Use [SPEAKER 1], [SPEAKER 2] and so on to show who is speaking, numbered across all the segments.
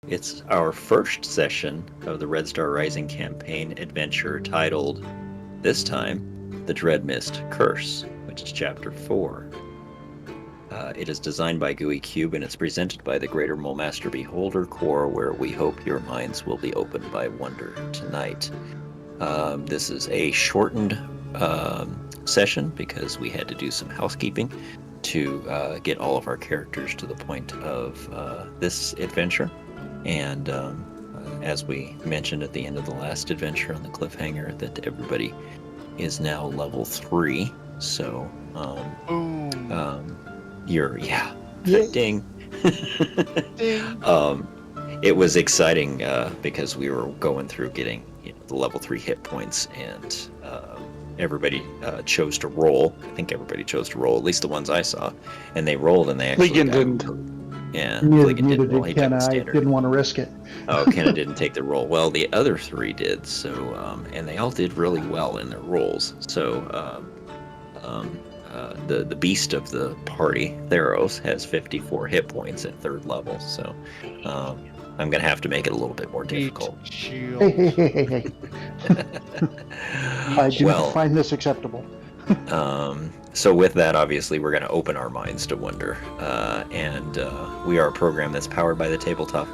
[SPEAKER 1] It's our first session of the Red Star Rising campaign adventure titled, this time, The Dreadmist Curse, which is Chapter 4. It is designed by Gooey Cube and it's presented by the Greater Mulemaster Beholder Corps, where we hope your minds will be opened by wonder tonight. This is a shortened session because we had to do some housekeeping to get all of our characters to the point of this adventure. And as we mentioned at the end of the last adventure on the cliffhanger, that everybody is now level 3. So, ding.
[SPEAKER 2] Ding.
[SPEAKER 1] It was exciting because we were going through getting the level 3 hit points, and everybody chose to roll. I think everybody chose to roll, at least the ones I saw, and they rolled and they actually
[SPEAKER 2] didn't.
[SPEAKER 1] Yeah,
[SPEAKER 3] Neither
[SPEAKER 1] didn't roll.
[SPEAKER 3] did Kenna. I didn't want to risk it.
[SPEAKER 1] Oh, Kenna didn't take the roll. Well, the other 3 did. So, and they all did really well in their rolls. So, the beast of the party, Theros, has 54 hit points at 3rd level. So, I'm gonna have to make it a little bit more difficult.
[SPEAKER 3] Hey. I do not find this acceptable.
[SPEAKER 1] So with that, obviously, we're going to open our minds to wonder. And we are a program that's powered by the Tabletop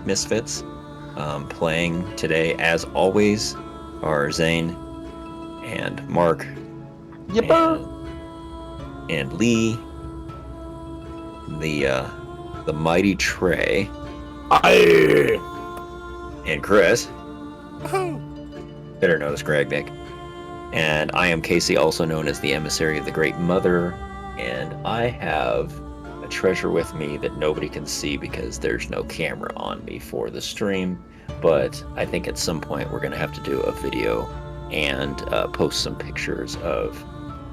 [SPEAKER 1] Misfits. Playing today, as always, are Zane and Mark and Lee, the mighty Trey, and Chris, better known as Greg. And I am Casey, also known as the Emissary of the Great Mother, and I have a treasure with me that nobody can see because there's no camera on me for the stream, but I think at some point we're going to have to do a video and post some pictures of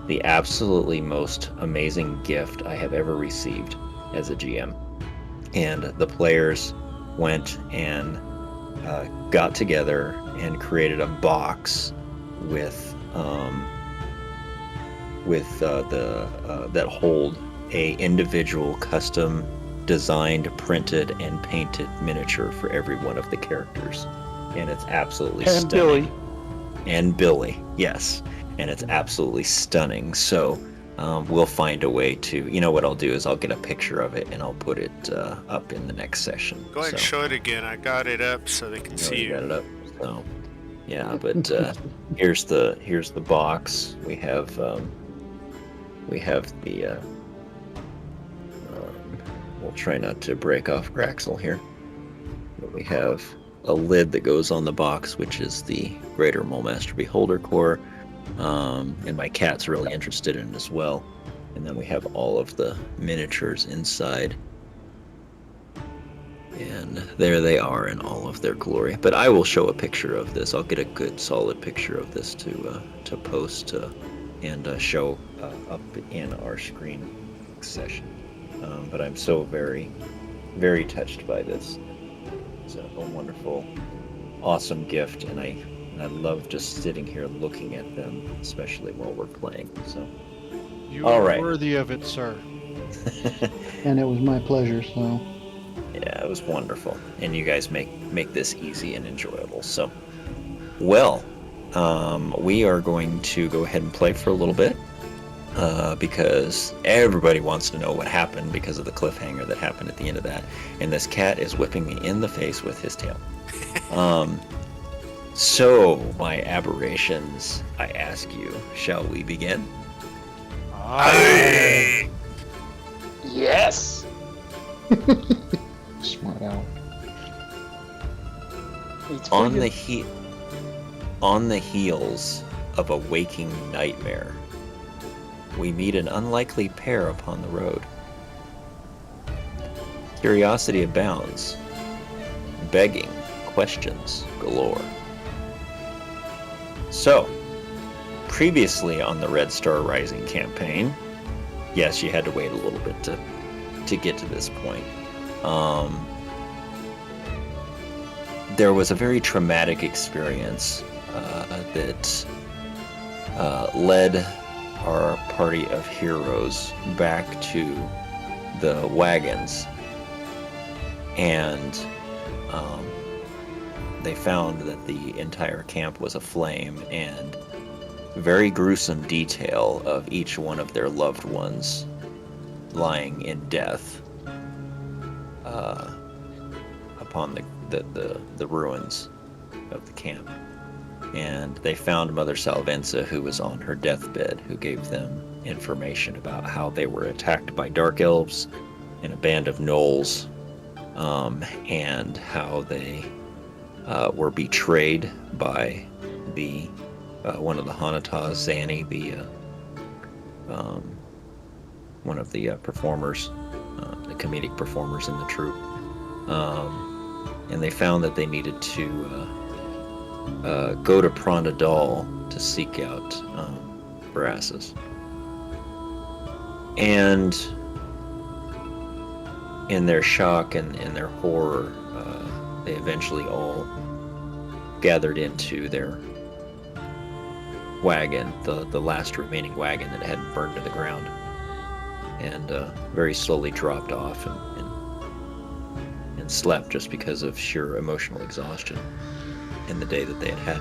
[SPEAKER 1] the absolutely most amazing gift I have ever received as a GM. And the players went and got together and created a box with that hold a individual custom designed, printed, and painted miniature for every one of the characters, and it's absolutely stunning. And Billy, yes, and it's absolutely stunning. So we'll find a way to, what I'll do is I'll get a picture of it and I'll put it up in the next session.
[SPEAKER 2] Go ahead and show it again. I got it up so they can see you.
[SPEAKER 1] Got it up. So. Yeah, but here's the box. We have the we'll try not to break off Graxel here. But we have a lid that goes on the box, which is the Greater Mulemaster Beholder Corps, and my cat's really interested in it as well. And then we have all of the miniatures inside. And there they are in all of their glory. But I will show a picture of this. I'll get a good, solid picture of this to post and show up in our screen session. But I'm so very, very touched by this. It's a wonderful, awesome gift, and I love just sitting here looking at them, especially while we're playing. So,
[SPEAKER 4] you are worthy of it, sir.
[SPEAKER 3] And it was my pleasure. So.
[SPEAKER 1] Yeah, it was wonderful, and you guys make this easy and enjoyable. So, well, we are going to go ahead and play for a little bit because everybody wants to know what happened because of the cliffhanger that happened at the end of that, and this cat is whipping me in the face with his tail. So, my aberrations, I ask you, shall we begin?
[SPEAKER 2] Aye.
[SPEAKER 3] Yes. Smart out.
[SPEAKER 1] On the heels of a waking nightmare, we meet an unlikely pair upon the road. Curiosity abounds, begging questions galore. So, previously on the Red Star Rising campaign, yes, you had to wait a little bit to get to this point. There was a very traumatic experience that led our party of heroes back to the wagons, and they found that the entire camp was aflame, and very gruesome detail of each one of their loved ones lying in death upon the ruins of the camp. And they found Mother Salvenza, who was on her deathbed, who gave them information about how they were attacked by dark elves and a band of gnolls, and how they were betrayed by the one of the Hanatas, Zanny, one of the performers, the comedic performers in the troupe. And they found that they needed to go to Prondadal to seek out Verassus. And in their shock and in their horror, they eventually all gathered into their wagon, the last remaining wagon that hadn't burned to the ground, and very slowly dropped off and slept just because of sheer emotional exhaustion in the day that they had.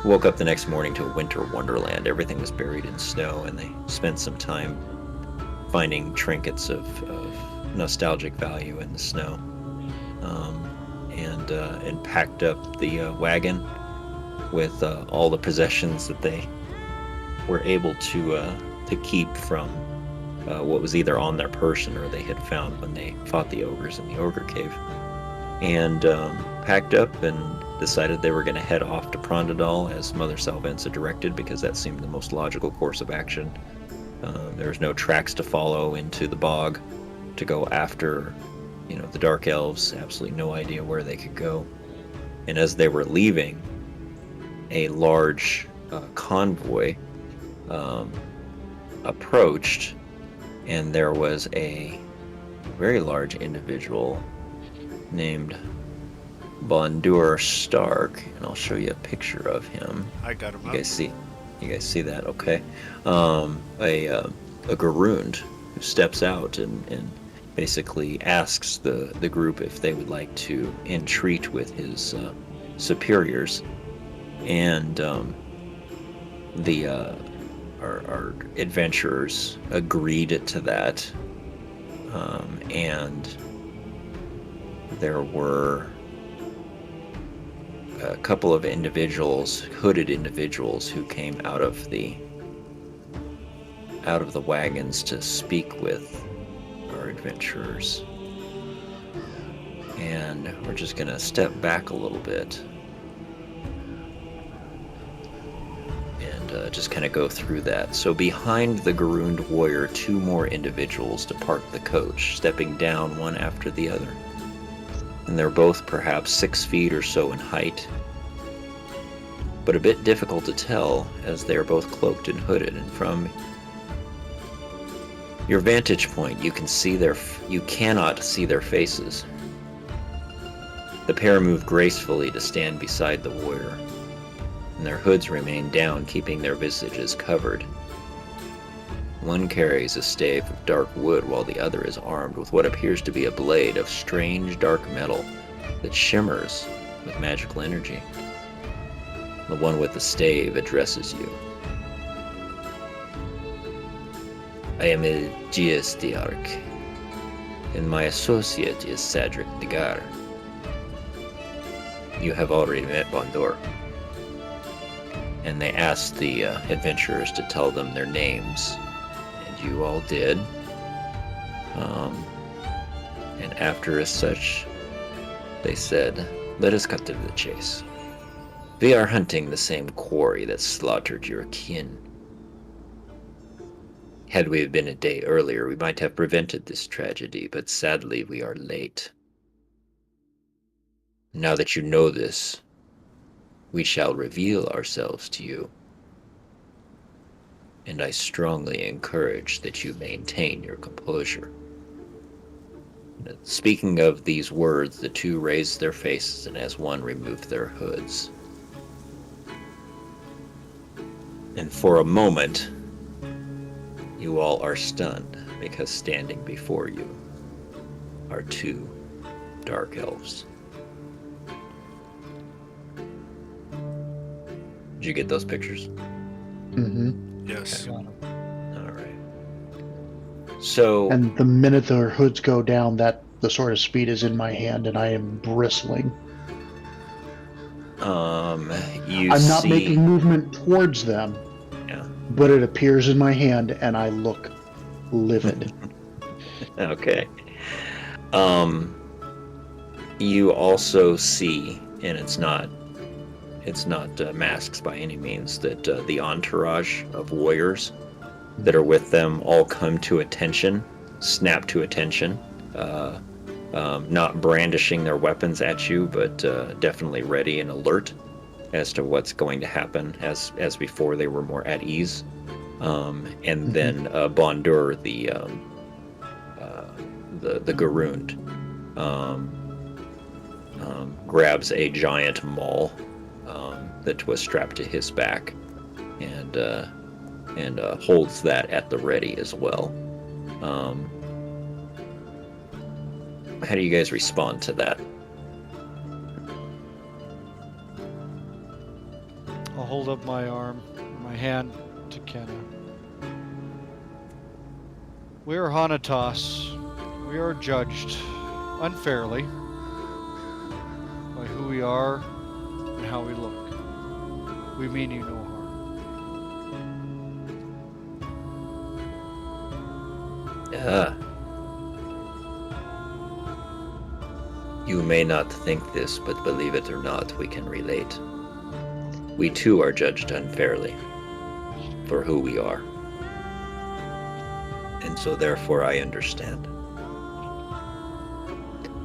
[SPEAKER 1] Woke up the next morning to a winter wonderland. Everything was buried in snow, and they spent some time finding trinkets of nostalgic value in the snow, and packed up the wagon with all the possessions that they were able to keep from what was either on their person or they had found when they fought the ogres in the ogre cave, and packed up and decided they were going to head off to Prondadal as Mother Salvenza directed, because that seemed the most logical course of action. There was no tracks to follow into the bog to go after, the dark elves. Absolutely no idea where they could go. And as they were leaving, a large convoy approached, and there was a very large individual named Bondur Stark, and I'll show you a picture of him.
[SPEAKER 2] I got him
[SPEAKER 1] You
[SPEAKER 2] up.
[SPEAKER 1] guys see that? Okay. A Garoond who steps out and basically asks the group if they would like to entreat with his superiors, and our adventurers agreed to that, and there were a couple of hooded individuals, who came out of the wagons to speak with our adventurers. And we're just gonna step back a little bit and just kind of go through that. So behind the Garoond warrior, two more individuals depart the coach, stepping down one after the other. And they're both perhaps 6 feet or so in height, but a bit difficult to tell as they are both cloaked and hooded. And from your vantage point, you cannot see their faces. The pair move gracefully to stand beside the warrior, and their hoods remain down, keeping their visages covered. One carries a stave of dark wood, while the other is armed with what appears to be a blade of strange dark metal that shimmers with magical energy. The one with the stave addresses you. I am Elgias the Ark, and my associate is Cedric Degar. You have already met Bondur. And they asked the adventurers to tell them their names, and you all did. And after as such, they said, "Let us cut to the chase. We are hunting the same quarry that slaughtered your kin. Had we been a day earlier, we might have prevented this tragedy, but sadly we are late. Now that you know this, we shall reveal ourselves to you, and I strongly encourage that you maintain your composure." Speaking of these words, the two raised their faces and as one removed their hoods. And for a moment, you all are stunned, because standing before you are two dark elves. Did you get those pictures?
[SPEAKER 3] Mm-hmm.
[SPEAKER 2] Yes.
[SPEAKER 1] All right. So,
[SPEAKER 3] And the minute their hoods go down, that the sword of speed is in my hand, and I am bristling.
[SPEAKER 1] you
[SPEAKER 3] I'm not
[SPEAKER 1] see,
[SPEAKER 3] making movement towards them,
[SPEAKER 1] yeah.
[SPEAKER 3] but it appears in my hand, and I look livid.
[SPEAKER 1] Okay. You also see, and it's not masks by any means, that the entourage of warriors that are with them all come to attention, snap to attention, not brandishing their weapons at you, but definitely ready and alert as to what's going to happen. As before, they were more at ease. And then Bondur, the Garoond, grabs a giant maul that was strapped to his back, and holds that at the ready as well. How do you guys respond to that?
[SPEAKER 4] I'll hold up my arm, my hand to Kenna. We are Hanatas. We are judged unfairly by who we are and how we look. We mean you no harm.
[SPEAKER 1] You may not think this, but believe it or not, we can relate. We too are judged unfairly for who we are. And so therefore I understand.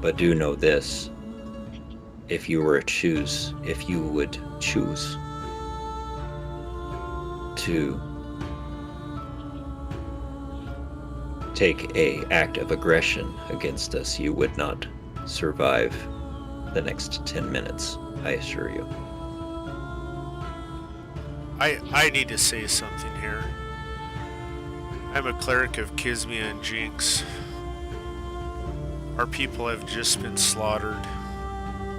[SPEAKER 1] But do know this, if you would choose to take an act of aggression against us, you would not survive the next 10 minutes, I assure you.
[SPEAKER 2] I need to say something here. I'm a cleric of Kismia and Jinx. Our people have just been slaughtered.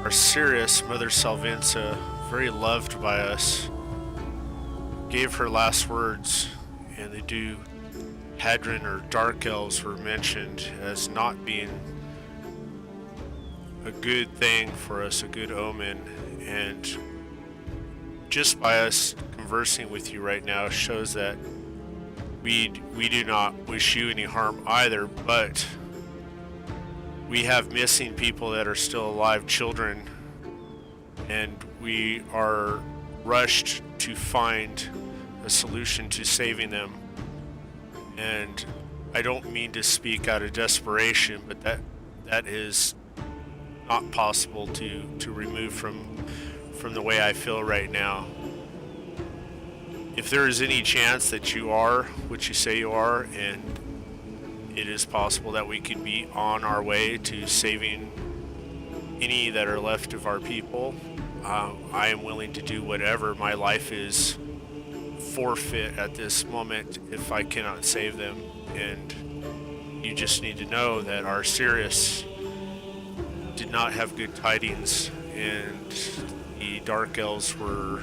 [SPEAKER 2] Our Sirius, Mother Salvinsa, very loved by us, gave her last words, and the two Hadron or Dark Elves were mentioned as not being a good thing for us, a good omen, and just by us conversing with you right now shows that we do not wish you any harm either, but we have missing people that are still alive, children, and we are rushed to find a solution to saving them. And I don't mean to speak out of desperation, but that is not possible to remove from the way I feel right now. If there is any chance that you are what you say you are, and it is possible that we could be on our way to saving any that are left of our people, I am willing to do whatever. My life is forfeit at this moment if I cannot save them. And you just need to know that our Sirius did not have good tidings, and the Dark Elves were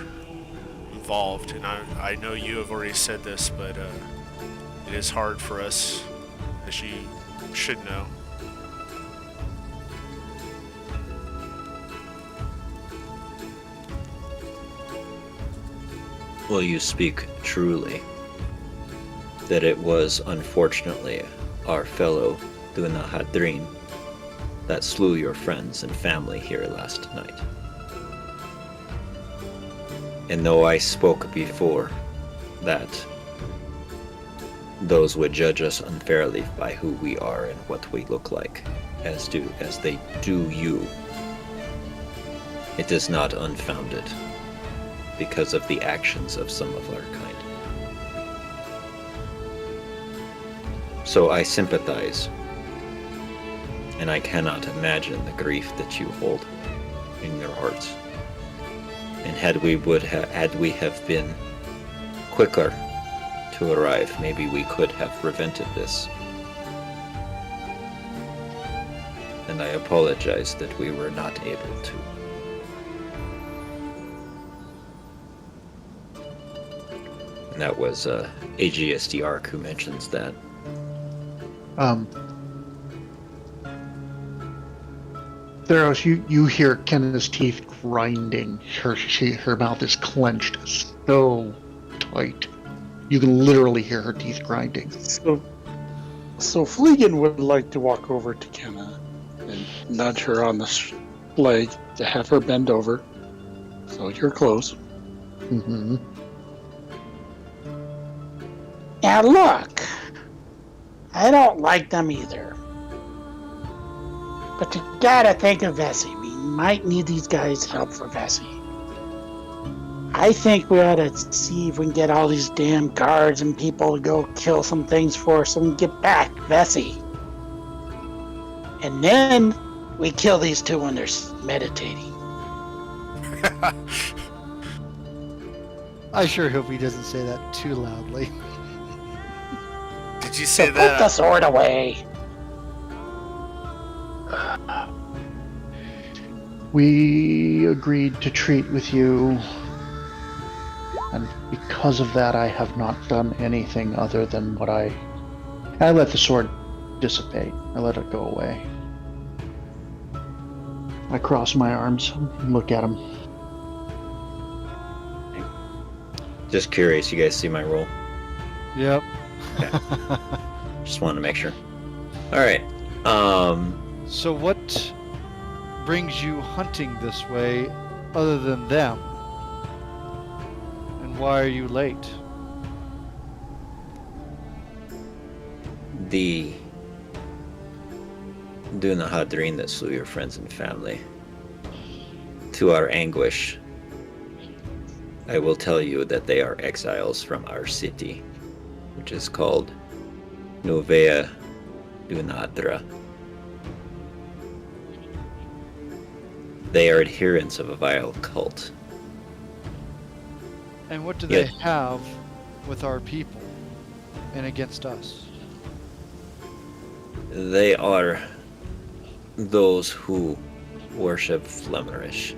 [SPEAKER 2] involved. And I know you have already said this, but it is hard for us, as you should know.
[SPEAKER 1] Well, you speak truly. That it was unfortunately our fellow Duna Hadrin that slew your friends and family here last night. And though I spoke before that those would judge us unfairly by who we are and what we look like, as they do you, it is not unfounded because of the actions of some of our kind. So I sympathize, and I cannot imagine the grief that you hold in your hearts. And had we have been quicker to arrive, maybe we could have prevented this. And I apologize that we were not able to. That was AGSD Arc who mentions that.
[SPEAKER 3] Theros, you hear Kenna's teeth grinding. Her mouth is clenched so tight. You can literally hear her teeth grinding.
[SPEAKER 5] So Fleegan would like to walk over to Kenna and nudge her on the leg to have her bend over. So you're close.
[SPEAKER 3] Mm-hmm.
[SPEAKER 6] Now look, I don't like them either. But you gotta think of Vessi. We might need these guys' help for Vessi. I think we ought to see if we can get all these damn guards and people to go kill some things for us so we can get back Vessi. And then we kill these two when they're meditating.
[SPEAKER 4] I sure hope he doesn't say that too loudly.
[SPEAKER 2] Did you
[SPEAKER 6] So
[SPEAKER 2] say
[SPEAKER 6] put the
[SPEAKER 2] that?
[SPEAKER 6] sword away.
[SPEAKER 3] We agreed to treat with you, and because of that, I have not done anything other than what I let the sword dissipate. I let it go away. I cross my arms and look at him.
[SPEAKER 1] Just curious, you guys see my roll?
[SPEAKER 4] Yep.
[SPEAKER 1] Just wanted to make sure. All right.
[SPEAKER 4] So what brings you hunting this way other than them? And why are you late?
[SPEAKER 1] The Duna Hadrin that slew your friends and family. To our anguish, I will tell you that they are exiles from our city, which is called Novea Dunadra. They are adherents of a vile cult.
[SPEAKER 4] And what do
[SPEAKER 1] Yes.
[SPEAKER 4] they have with our people and against us?
[SPEAKER 1] They are those who worship Flemerish.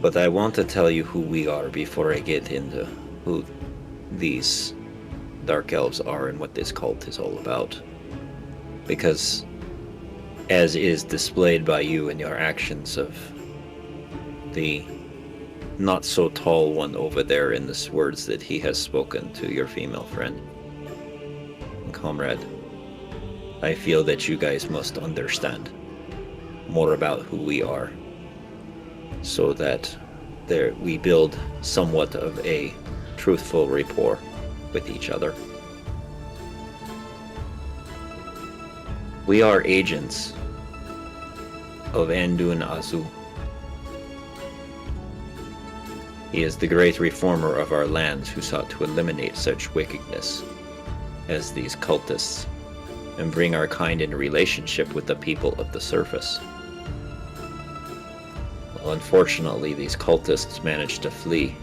[SPEAKER 1] But I want to tell you who we are before I get into who these dark elves are and what this cult is all about. Because, as is displayed by you in your actions of the not so tall one over there in the words that he has spoken to your female friend and comrade, I feel that you guys must understand more about who we are, so that we build somewhat of a truthful rapport with each other. We are agents of Andun Azu. He is the great reformer of our lands who sought to eliminate such wickedness as these cultists and bring our kind in relationship with the people of the surface. Well, unfortunately, these cultists managed to flee,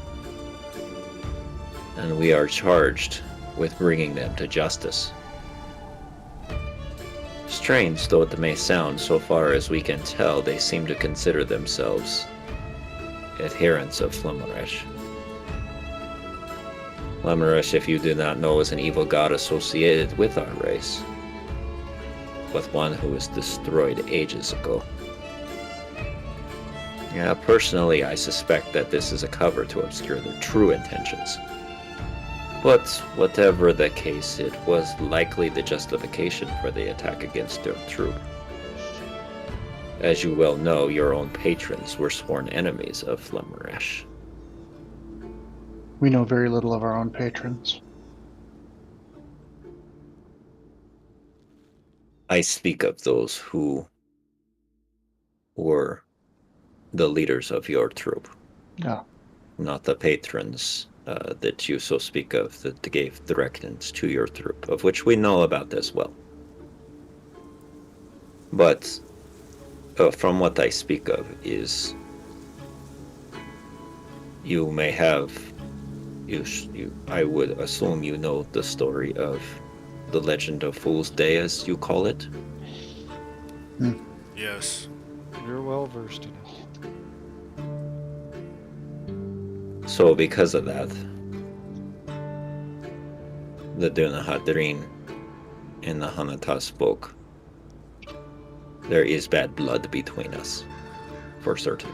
[SPEAKER 1] and we are charged with bringing them to justice. Strange though it may sound, so far as we can tell, they seem to consider themselves adherents of Flemerish. Flemerish, if you do not know, is an evil god associated with our race, but one who was destroyed ages ago. Yeah, personally, I suspect that this is a cover to obscure their true intentions. But whatever the case, it was likely the justification for the attack against their troop. As you well know, your own patrons were sworn enemies of Flemerish.
[SPEAKER 3] We know very little of our own patrons.
[SPEAKER 1] I speak of those who were the leaders of your troop,
[SPEAKER 3] Yeah.
[SPEAKER 1] not the patrons that you so speak of that gave directions to your troop, of which we know about as well. But from what I speak of is you may have, I would assume you know the story of the Legend of Fool's Day, as you call it.
[SPEAKER 2] Yes.
[SPEAKER 4] You're well versed in it.
[SPEAKER 1] So because of that, the Dunahadrin and the Hanata spoke. There is bad blood between us, for certain.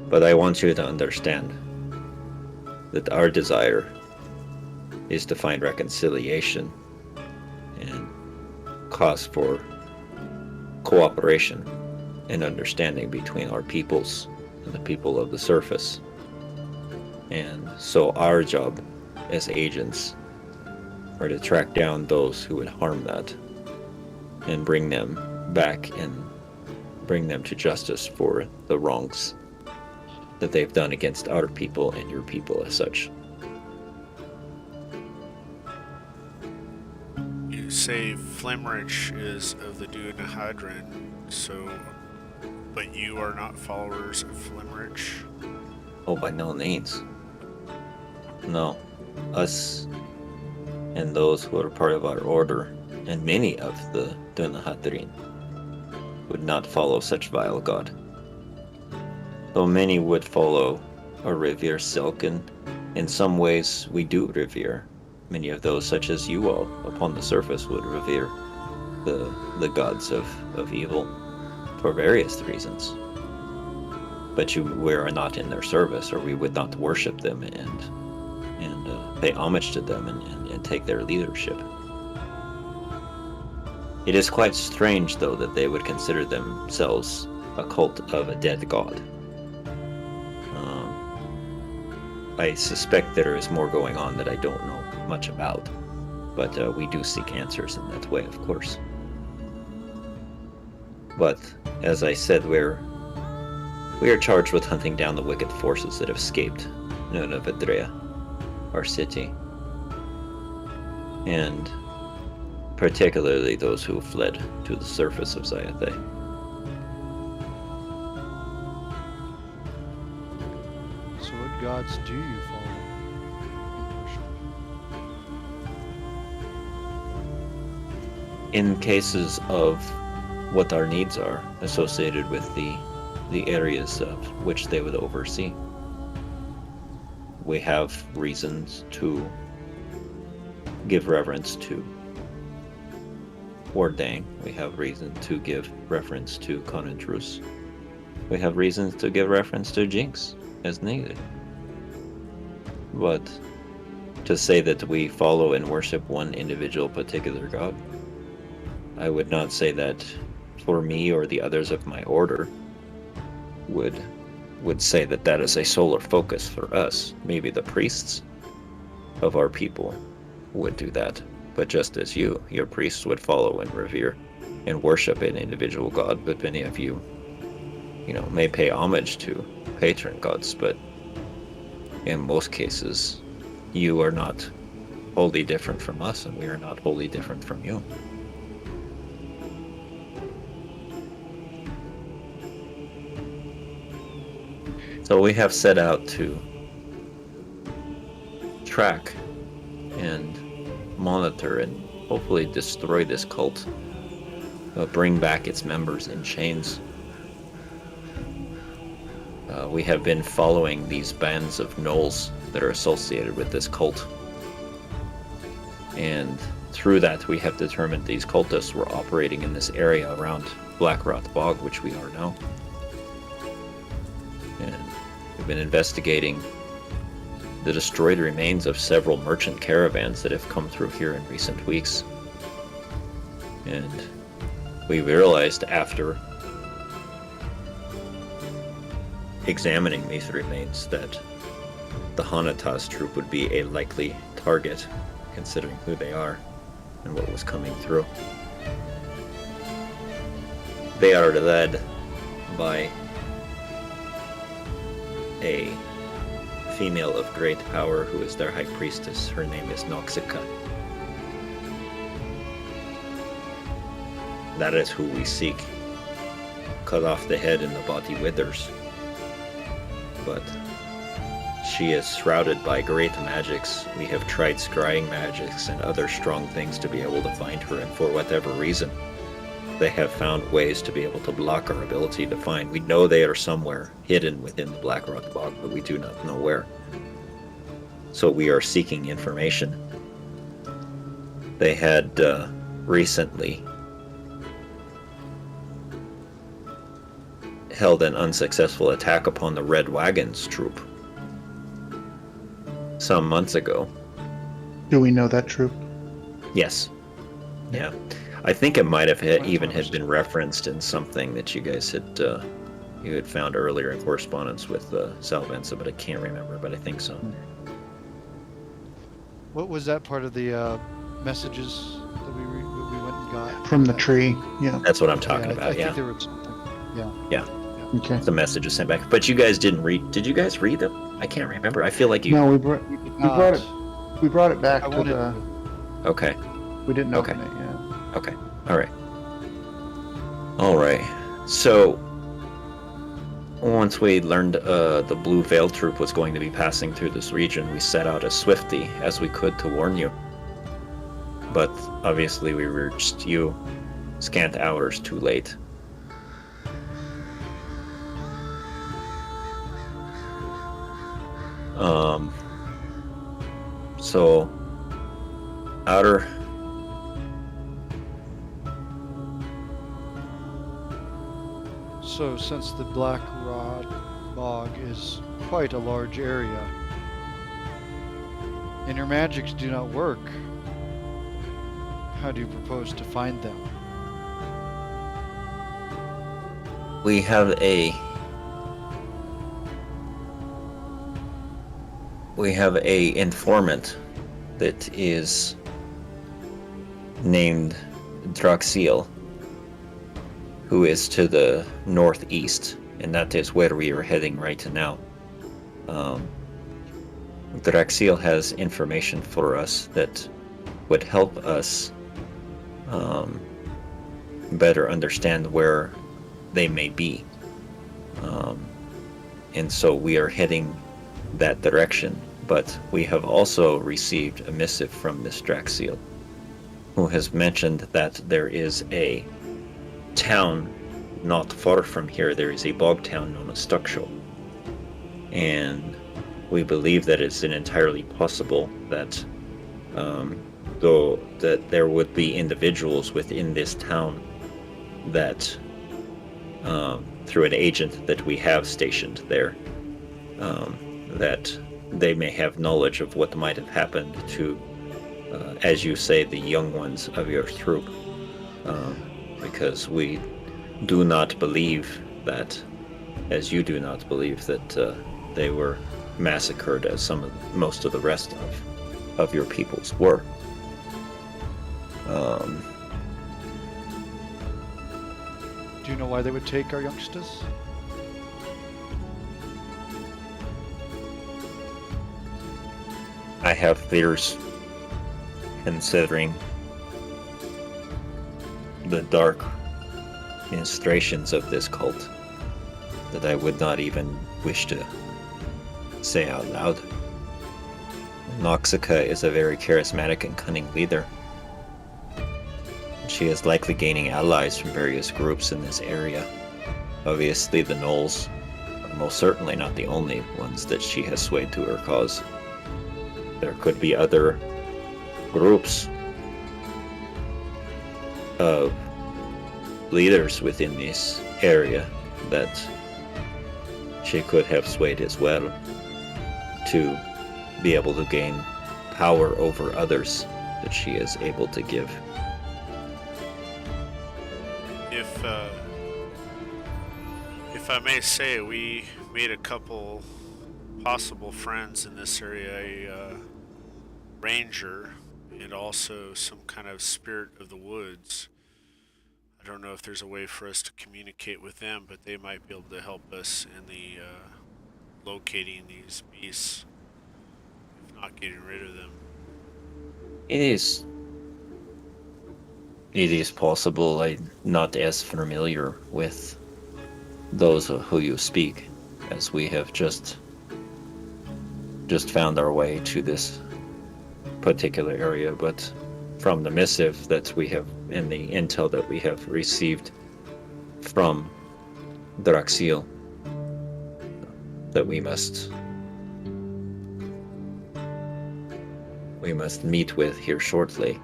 [SPEAKER 1] But I want you to understand that our desire is to find reconciliation and cause for cooperation and understanding between our peoples and the people of the surface. And so our job as agents are to track down those who would harm that and bring them back and bring them to justice for the wrongs that they've done against our people and your people as such.
[SPEAKER 2] You say Flimrich is of the Dunahadrin, so... But you are not followers of Flimrich?
[SPEAKER 1] Oh, by no means. No. Us and those who are part of our order, and many of the Dunahadrin, would not follow such vile god. Though many would follow or revere Silken, in some ways we do revere. Many of those, such as you all, upon the surface, would revere the gods of evil for various reasons. But we are not in their service, or we would not worship them and pay homage to them and take their leadership. It is quite strange, though, that they would consider themselves a cult of a dead god. I suspect there is more going on that I don't know much about, but we do seek answers in that way, of course. But, as I said, we are charged with hunting down the wicked forces that have escaped Nunavadrea, our city, and particularly those who fled to the surface of Zayathe.
[SPEAKER 4] So what gods do you follow and worship?
[SPEAKER 1] In cases of what our needs are associated with the areas of which they would oversee, we have reasons to give reverence to Wardang. We have reason to give reference to Conantrus. We have reasons to give reference to Jinx as needed. But to say that we follow and worship one individual particular god, I would not say that for me or the others of my order would say that that is a solar focus for us. Maybe the priests of our people would do that, but just as your priests would follow and revere and worship an individual god, but many of you may pay homage to patron gods, but in most cases you are not wholly different from us, and we are not wholly different from you. So we have set out to track and monitor and hopefully destroy this cult, bring back its members in chains. We have been following these bands of gnolls that are associated with this cult, and through that we have determined these cultists were operating in this area around Blackrot Bog, which we are now. And we've been investigating the destroyed remains of several merchant caravans that have come through here in recent weeks. And we realized after examining these remains that the Hanatas troop would be a likely target, considering who they are and what was coming through. They are led by a female of great power who is their high priestess. Her name is Noxika. That is who we seek. Cut off the head and the body withers. But she is shrouded by great magics. We have tried scrying magics and other strong things to be able to find her, and for whatever reason, they have found ways to be able to block our ability to find. We know they are somewhere hidden within the Black Rock Bog, but we do not know where. So we are seeking information. They had recently held an unsuccessful attack upon the Red Wagons troop some months ago.
[SPEAKER 3] Do we know that troop?
[SPEAKER 1] Yes. Yeah. I think it might have even had been referenced in something that you guys had you had found earlier in correspondence with Salvenza, but I can't remember, but I think so.
[SPEAKER 4] What was that part of the messages that we went and got?
[SPEAKER 3] From the tree, yeah.
[SPEAKER 1] That's what I'm talking about,
[SPEAKER 4] I
[SPEAKER 1] yeah.
[SPEAKER 4] think there was something. Yeah.
[SPEAKER 3] Okay.
[SPEAKER 1] The messages sent back. But you guys didn't read. Did you guys read them? I can't remember. I feel like you.
[SPEAKER 3] No, we brought it. We brought it back
[SPEAKER 4] I
[SPEAKER 3] to
[SPEAKER 4] wanted
[SPEAKER 3] the.
[SPEAKER 1] Okay.
[SPEAKER 3] We didn't
[SPEAKER 1] Okay.
[SPEAKER 3] open it yet.
[SPEAKER 1] Okay. All right. All right. So once we learned the Blue Veil troop was going to be passing through this region, we set out as swiftly as we could to warn you. But obviously, we reached you scant hours too late. So outer.
[SPEAKER 4] So since the Black Rod Bog is quite a large area, and your magics do not work, how do you propose to find them?
[SPEAKER 1] We have a informant that is named Draxiel, who is to the northeast, and that is where we are heading right now. Draxiel has information for us that would help us better understand where they may be. And so we are heading that direction, but we have also received a missive from Miss Draxiel, who has mentioned that there is a town not far from here. There is a bog town known as Stuckshow, and we believe that it's entirely possible that though that there would be individuals within this town that through an agent that we have stationed there, that they may have knowledge of what might have happened to, as you say, the young ones of your troop, because we do not believe that, as you do not believe that they were massacred as most of the rest of your peoples were.
[SPEAKER 4] Do you know why they would take our youngsters?
[SPEAKER 1] I have fears, considering the dark ministrations of this cult, that I would not even wish to say out loud. Noxica is a very charismatic and cunning leader. She is likely gaining allies from various groups in this area. Obviously, the Gnolls are most certainly not the only ones that she has swayed to her cause. There could be other groups of leaders within this area that she could have swayed as well to be able to gain power over others that she is able to give.
[SPEAKER 2] If I may say, we made a couple possible friends in this area, a ranger and also some kind of spirit of the woods. I don't know if there's a way for us to communicate with them, but they might be able to help us in the locating these beasts, if not getting rid of them.
[SPEAKER 1] It is possible. I'm not as familiar with those of who you speak, as we have just found our way to this particular area, but from the missive that we have and the intel that we have received from Draxil that we must meet with here shortly.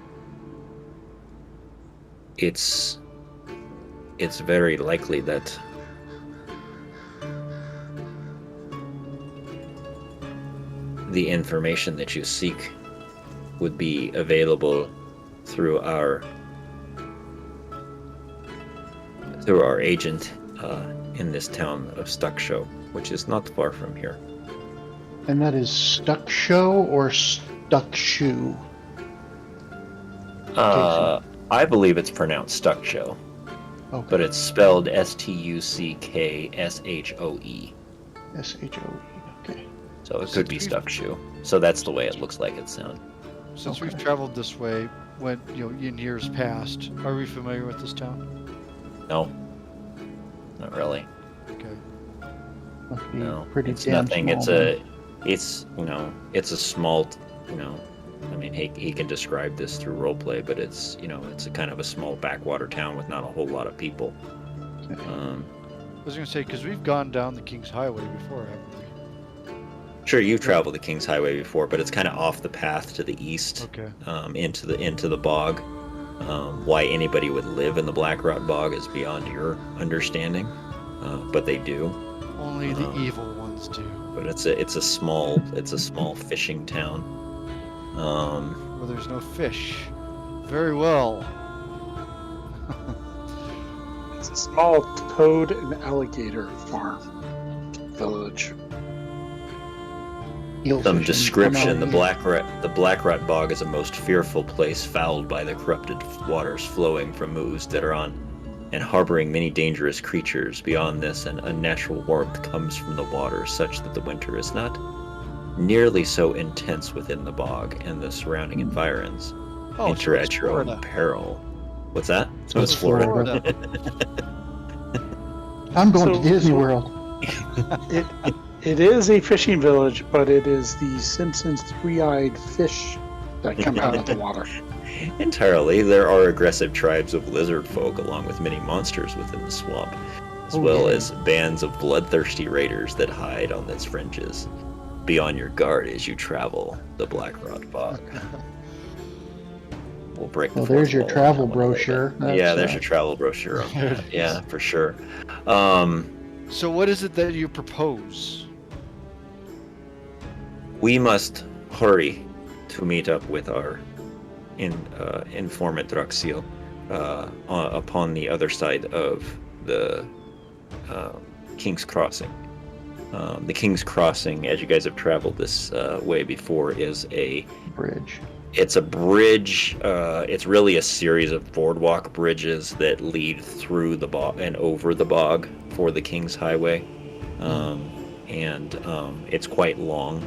[SPEAKER 1] It's very likely that the information that you seek would be available through our agent in this town of Stuckshow, which is not far from here.
[SPEAKER 3] And that is Stuck Show or Stuck Shoe?
[SPEAKER 1] I believe it's pronounced Stuckshow,
[SPEAKER 3] Okay.
[SPEAKER 1] but it's spelled Stuckkshoe.
[SPEAKER 3] Shoe. Okay.
[SPEAKER 1] So it could be Stuckshoe. So that's the way it looks like it sounds.
[SPEAKER 4] Since we've
[SPEAKER 3] Okay.
[SPEAKER 4] traveled this way, when in years past, are we familiar with this town?
[SPEAKER 1] No, not really.
[SPEAKER 4] Okay.
[SPEAKER 3] Must be
[SPEAKER 1] No,
[SPEAKER 3] pretty
[SPEAKER 1] it's
[SPEAKER 3] damn
[SPEAKER 1] nothing.
[SPEAKER 3] small,
[SPEAKER 1] It's a small, I mean, he can describe this through roleplay, but it's a kind of a small backwater town with not a whole lot of people.
[SPEAKER 3] Okay.
[SPEAKER 4] I was gonna say because we've gone down the King's Highway before, haven't we?
[SPEAKER 1] Sure, you've traveled the King's Highway before, but it's kind of off the path to the east,
[SPEAKER 4] Okay.
[SPEAKER 1] into the bog. Why anybody would live in the Blackrot Bog is beyond your understanding, but they do.
[SPEAKER 4] Only the evil ones do.
[SPEAKER 1] But it's a small fishing town.
[SPEAKER 4] Where there's no fish. Very well.
[SPEAKER 5] It's a small toad and alligator farm village.
[SPEAKER 3] Eel
[SPEAKER 1] Some
[SPEAKER 3] fishing,
[SPEAKER 1] description: the
[SPEAKER 3] MLE.
[SPEAKER 1] Blackrot Bog is a most fearful place, fouled by the corrupted waters flowing from ooze that are on, and harboring many dangerous creatures. Beyond this, an unnatural warmth comes from the water, such that the winter is not nearly so intense within the bog and the surrounding environs.
[SPEAKER 4] Oh,
[SPEAKER 1] Enter
[SPEAKER 4] so it's
[SPEAKER 1] at your own
[SPEAKER 4] Florida.
[SPEAKER 1] peril. What's that? So
[SPEAKER 3] it's
[SPEAKER 1] it's Florida.
[SPEAKER 3] Florida. I'm going
[SPEAKER 5] So-
[SPEAKER 3] to Disney World.
[SPEAKER 5] It is a fishing village, but it is the Simpsons three-eyed fish that come out of the water.
[SPEAKER 1] Entirely. There are aggressive tribes of lizard folk, along with many monsters within the swamp, as
[SPEAKER 3] Oh,
[SPEAKER 1] well
[SPEAKER 3] yeah.
[SPEAKER 1] as bands of bloodthirsty raiders that hide on its fringes. Be on your guard as you travel the Blackrot Bog. We'll break the
[SPEAKER 3] Well,
[SPEAKER 1] fourth
[SPEAKER 3] there's your
[SPEAKER 1] wall on
[SPEAKER 3] travel
[SPEAKER 1] that one a little
[SPEAKER 3] brochure.
[SPEAKER 1] bit. Yeah,
[SPEAKER 3] That's,
[SPEAKER 1] there's your travel brochure on
[SPEAKER 4] There
[SPEAKER 1] that.
[SPEAKER 4] it
[SPEAKER 1] Yeah,
[SPEAKER 4] is.
[SPEAKER 1] for sure.
[SPEAKER 4] So what is it that you propose?
[SPEAKER 1] We must hurry to meet up with our informant Draxil upon the other side of the King's Crossing. The King's Crossing, as you guys have traveled this way before, is a
[SPEAKER 3] Bridge.
[SPEAKER 1] It's a bridge. It's really a series of boardwalk bridges that lead through the bog and over the bog for the King's Highway, and it's quite long,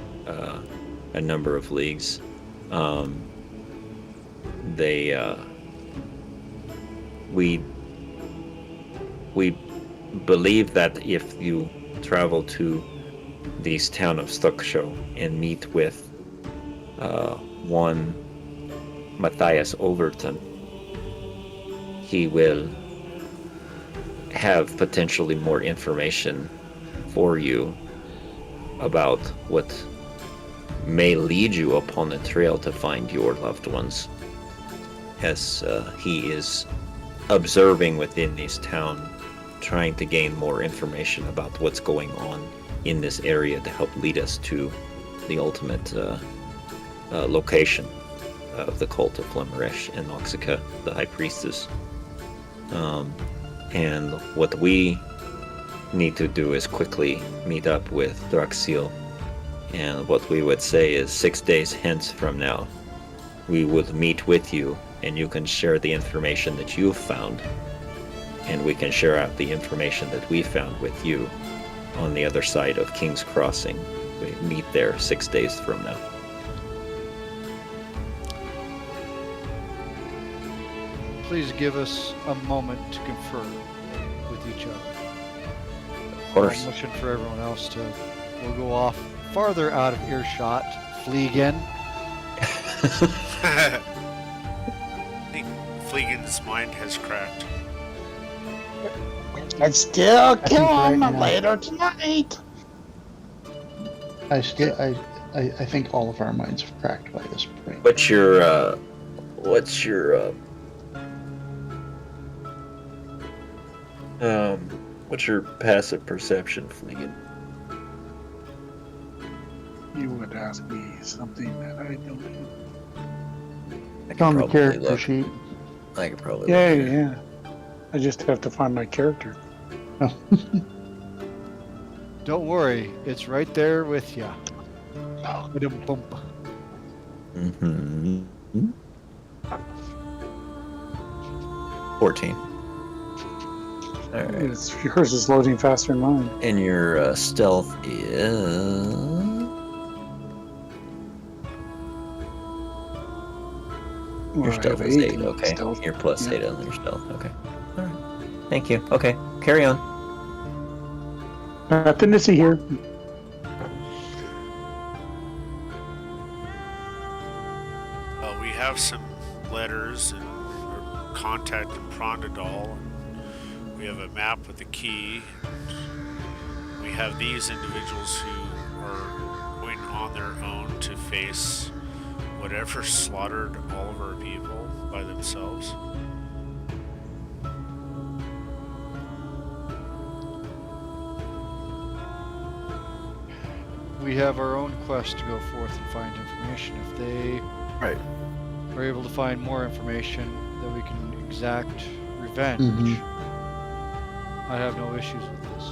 [SPEAKER 1] a number of leagues. We believe that if you travel to this town of Stuckshow and meet with one Matthias Overton, he will have potentially more information for you about what may lead you upon the trail to find your loved ones, as he is observing within this town, trying to gain more information about what's going on in this area to help lead us to the ultimate location of the cult of Flemresh and Noxica, the High Priestess. And what we need to do is quickly meet up with Draxil, and what we would say is 6 days hence from now, we will meet with you, and you can share the information that you've found, and we can share out the information that we found with you on the other side of King's Crossing. We meet there 6 days from now.
[SPEAKER 4] Please give us a moment to confer with each other.
[SPEAKER 1] Of course.
[SPEAKER 4] I'm wishing for everyone else to. We'll go off farther out of earshot. Fleegan.
[SPEAKER 2] Fleegan's mind has cracked.
[SPEAKER 6] I'd still
[SPEAKER 3] think
[SPEAKER 6] kill
[SPEAKER 3] right
[SPEAKER 6] him
[SPEAKER 3] now-
[SPEAKER 6] later tonight.
[SPEAKER 3] I think all of our minds have cracked by this point.
[SPEAKER 1] What's your passive perception, Fleegan?
[SPEAKER 5] You would ask me something that I don't know.
[SPEAKER 3] It's on the character
[SPEAKER 1] look.
[SPEAKER 3] sheet.
[SPEAKER 1] I could probably
[SPEAKER 5] Yeah,
[SPEAKER 1] look.
[SPEAKER 5] yeah. I just have to find my character.
[SPEAKER 3] Oh.
[SPEAKER 4] Don't worry, it's right there with you.
[SPEAKER 1] Mm-hmm. 14. Alright.
[SPEAKER 5] Yours is loading faster than mine.
[SPEAKER 1] And your stealth is...
[SPEAKER 5] Well,
[SPEAKER 1] Your
[SPEAKER 5] I
[SPEAKER 1] stealth
[SPEAKER 5] have
[SPEAKER 1] is 8,
[SPEAKER 5] in
[SPEAKER 1] okay.
[SPEAKER 5] stealth.
[SPEAKER 1] You're plus
[SPEAKER 5] Yeah.
[SPEAKER 1] 8 on your stealth, okay. Alright. Thank you. Okay, carry on.
[SPEAKER 5] Nothing to see here.
[SPEAKER 2] We have some letters and contact in Prondadal. We have a map with a key. We have these individuals who are going on their own to face whatever slaughtered all of our people by themselves.
[SPEAKER 4] We have our own quest to go forth and find information. If they
[SPEAKER 7] Right.
[SPEAKER 4] are able to find more information, then we can exact revenge.
[SPEAKER 3] Mhm.
[SPEAKER 4] I have no issues with this.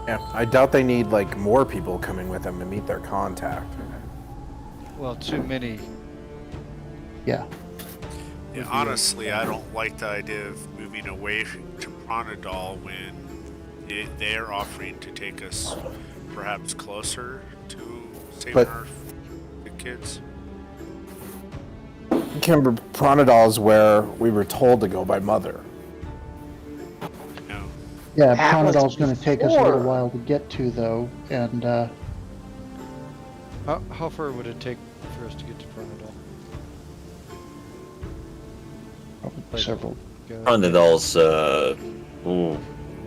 [SPEAKER 7] Yeah, I doubt they need like more people coming with them to meet their contact.
[SPEAKER 4] Well, too many.
[SPEAKER 3] Yeah.
[SPEAKER 2] Yeah, honestly, I don't like the idea of moving away to Pronadal when they're offering to take us perhaps closer to saving
[SPEAKER 7] But-
[SPEAKER 2] our kids.
[SPEAKER 7] Kimber, Pronadal is where we were told to go by Mother.
[SPEAKER 2] No.
[SPEAKER 3] Yeah,
[SPEAKER 6] That was
[SPEAKER 3] Pronadal's going to take us a little
[SPEAKER 6] before.
[SPEAKER 3] while to get to, though, and
[SPEAKER 4] How far would it take for us to get to Pronadal?
[SPEAKER 3] probably
[SPEAKER 4] Like-
[SPEAKER 3] several.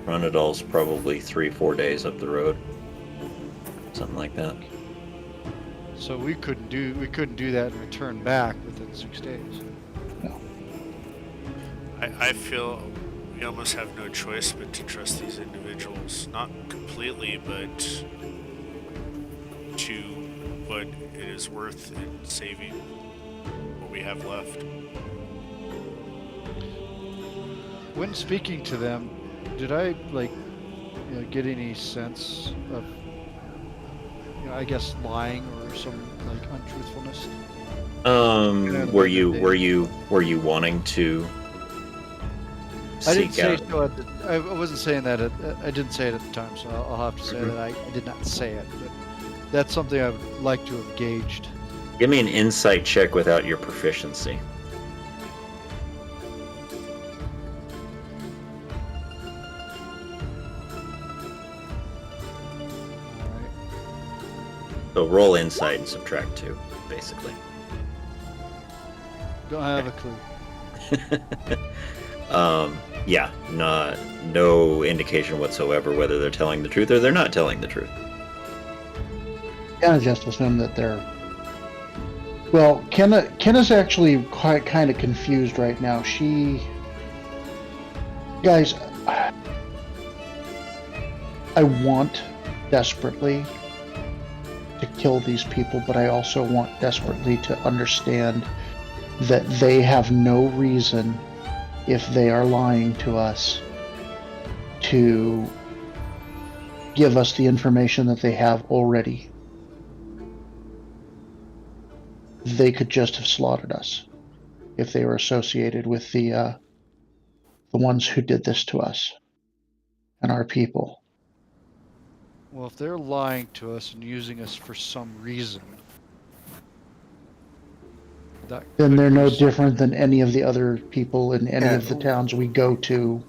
[SPEAKER 1] Ronadal's probably 3-4 days up the road. Something like that.
[SPEAKER 4] So we couldn't do that and return back within 6 days.
[SPEAKER 2] I feel we almost have no choice but to trust these individuals. Not completely, but to what it is worth in saving what we have left.
[SPEAKER 4] When speaking to them, did I get any sense of, I guess lying or some untruthfulness?
[SPEAKER 1] Were you wanting to
[SPEAKER 4] I didn't
[SPEAKER 1] seek
[SPEAKER 4] say
[SPEAKER 1] out?
[SPEAKER 4] so. I wasn't saying that. I didn't say it at the time, so I'll have to say that I did not say it. But that's something I would like to have gauged.
[SPEAKER 1] Give me an insight check without your proficiency.
[SPEAKER 4] All right.
[SPEAKER 1] So roll insight and subtract 2, basically.
[SPEAKER 4] Don't have a clue.
[SPEAKER 1] Yeah, no indication whatsoever whether they're telling the truth or they're not telling the truth.
[SPEAKER 3] Kind of just assume that they're. Well, Kenna's actually quite kind of confused right now. Guys, I want desperately to kill these people, but I also want desperately to understand that they have no reason, if they are lying to us, to give us the information that they have already. They could just have slaughtered us if they were associated with the ones who did this to us and our people.
[SPEAKER 4] Well, if they're lying to us and using us for some reason, that
[SPEAKER 3] Then
[SPEAKER 4] could
[SPEAKER 3] they're no
[SPEAKER 4] be
[SPEAKER 3] different than any of the other people in any
[SPEAKER 7] Yeah.
[SPEAKER 3] of the towns we go to.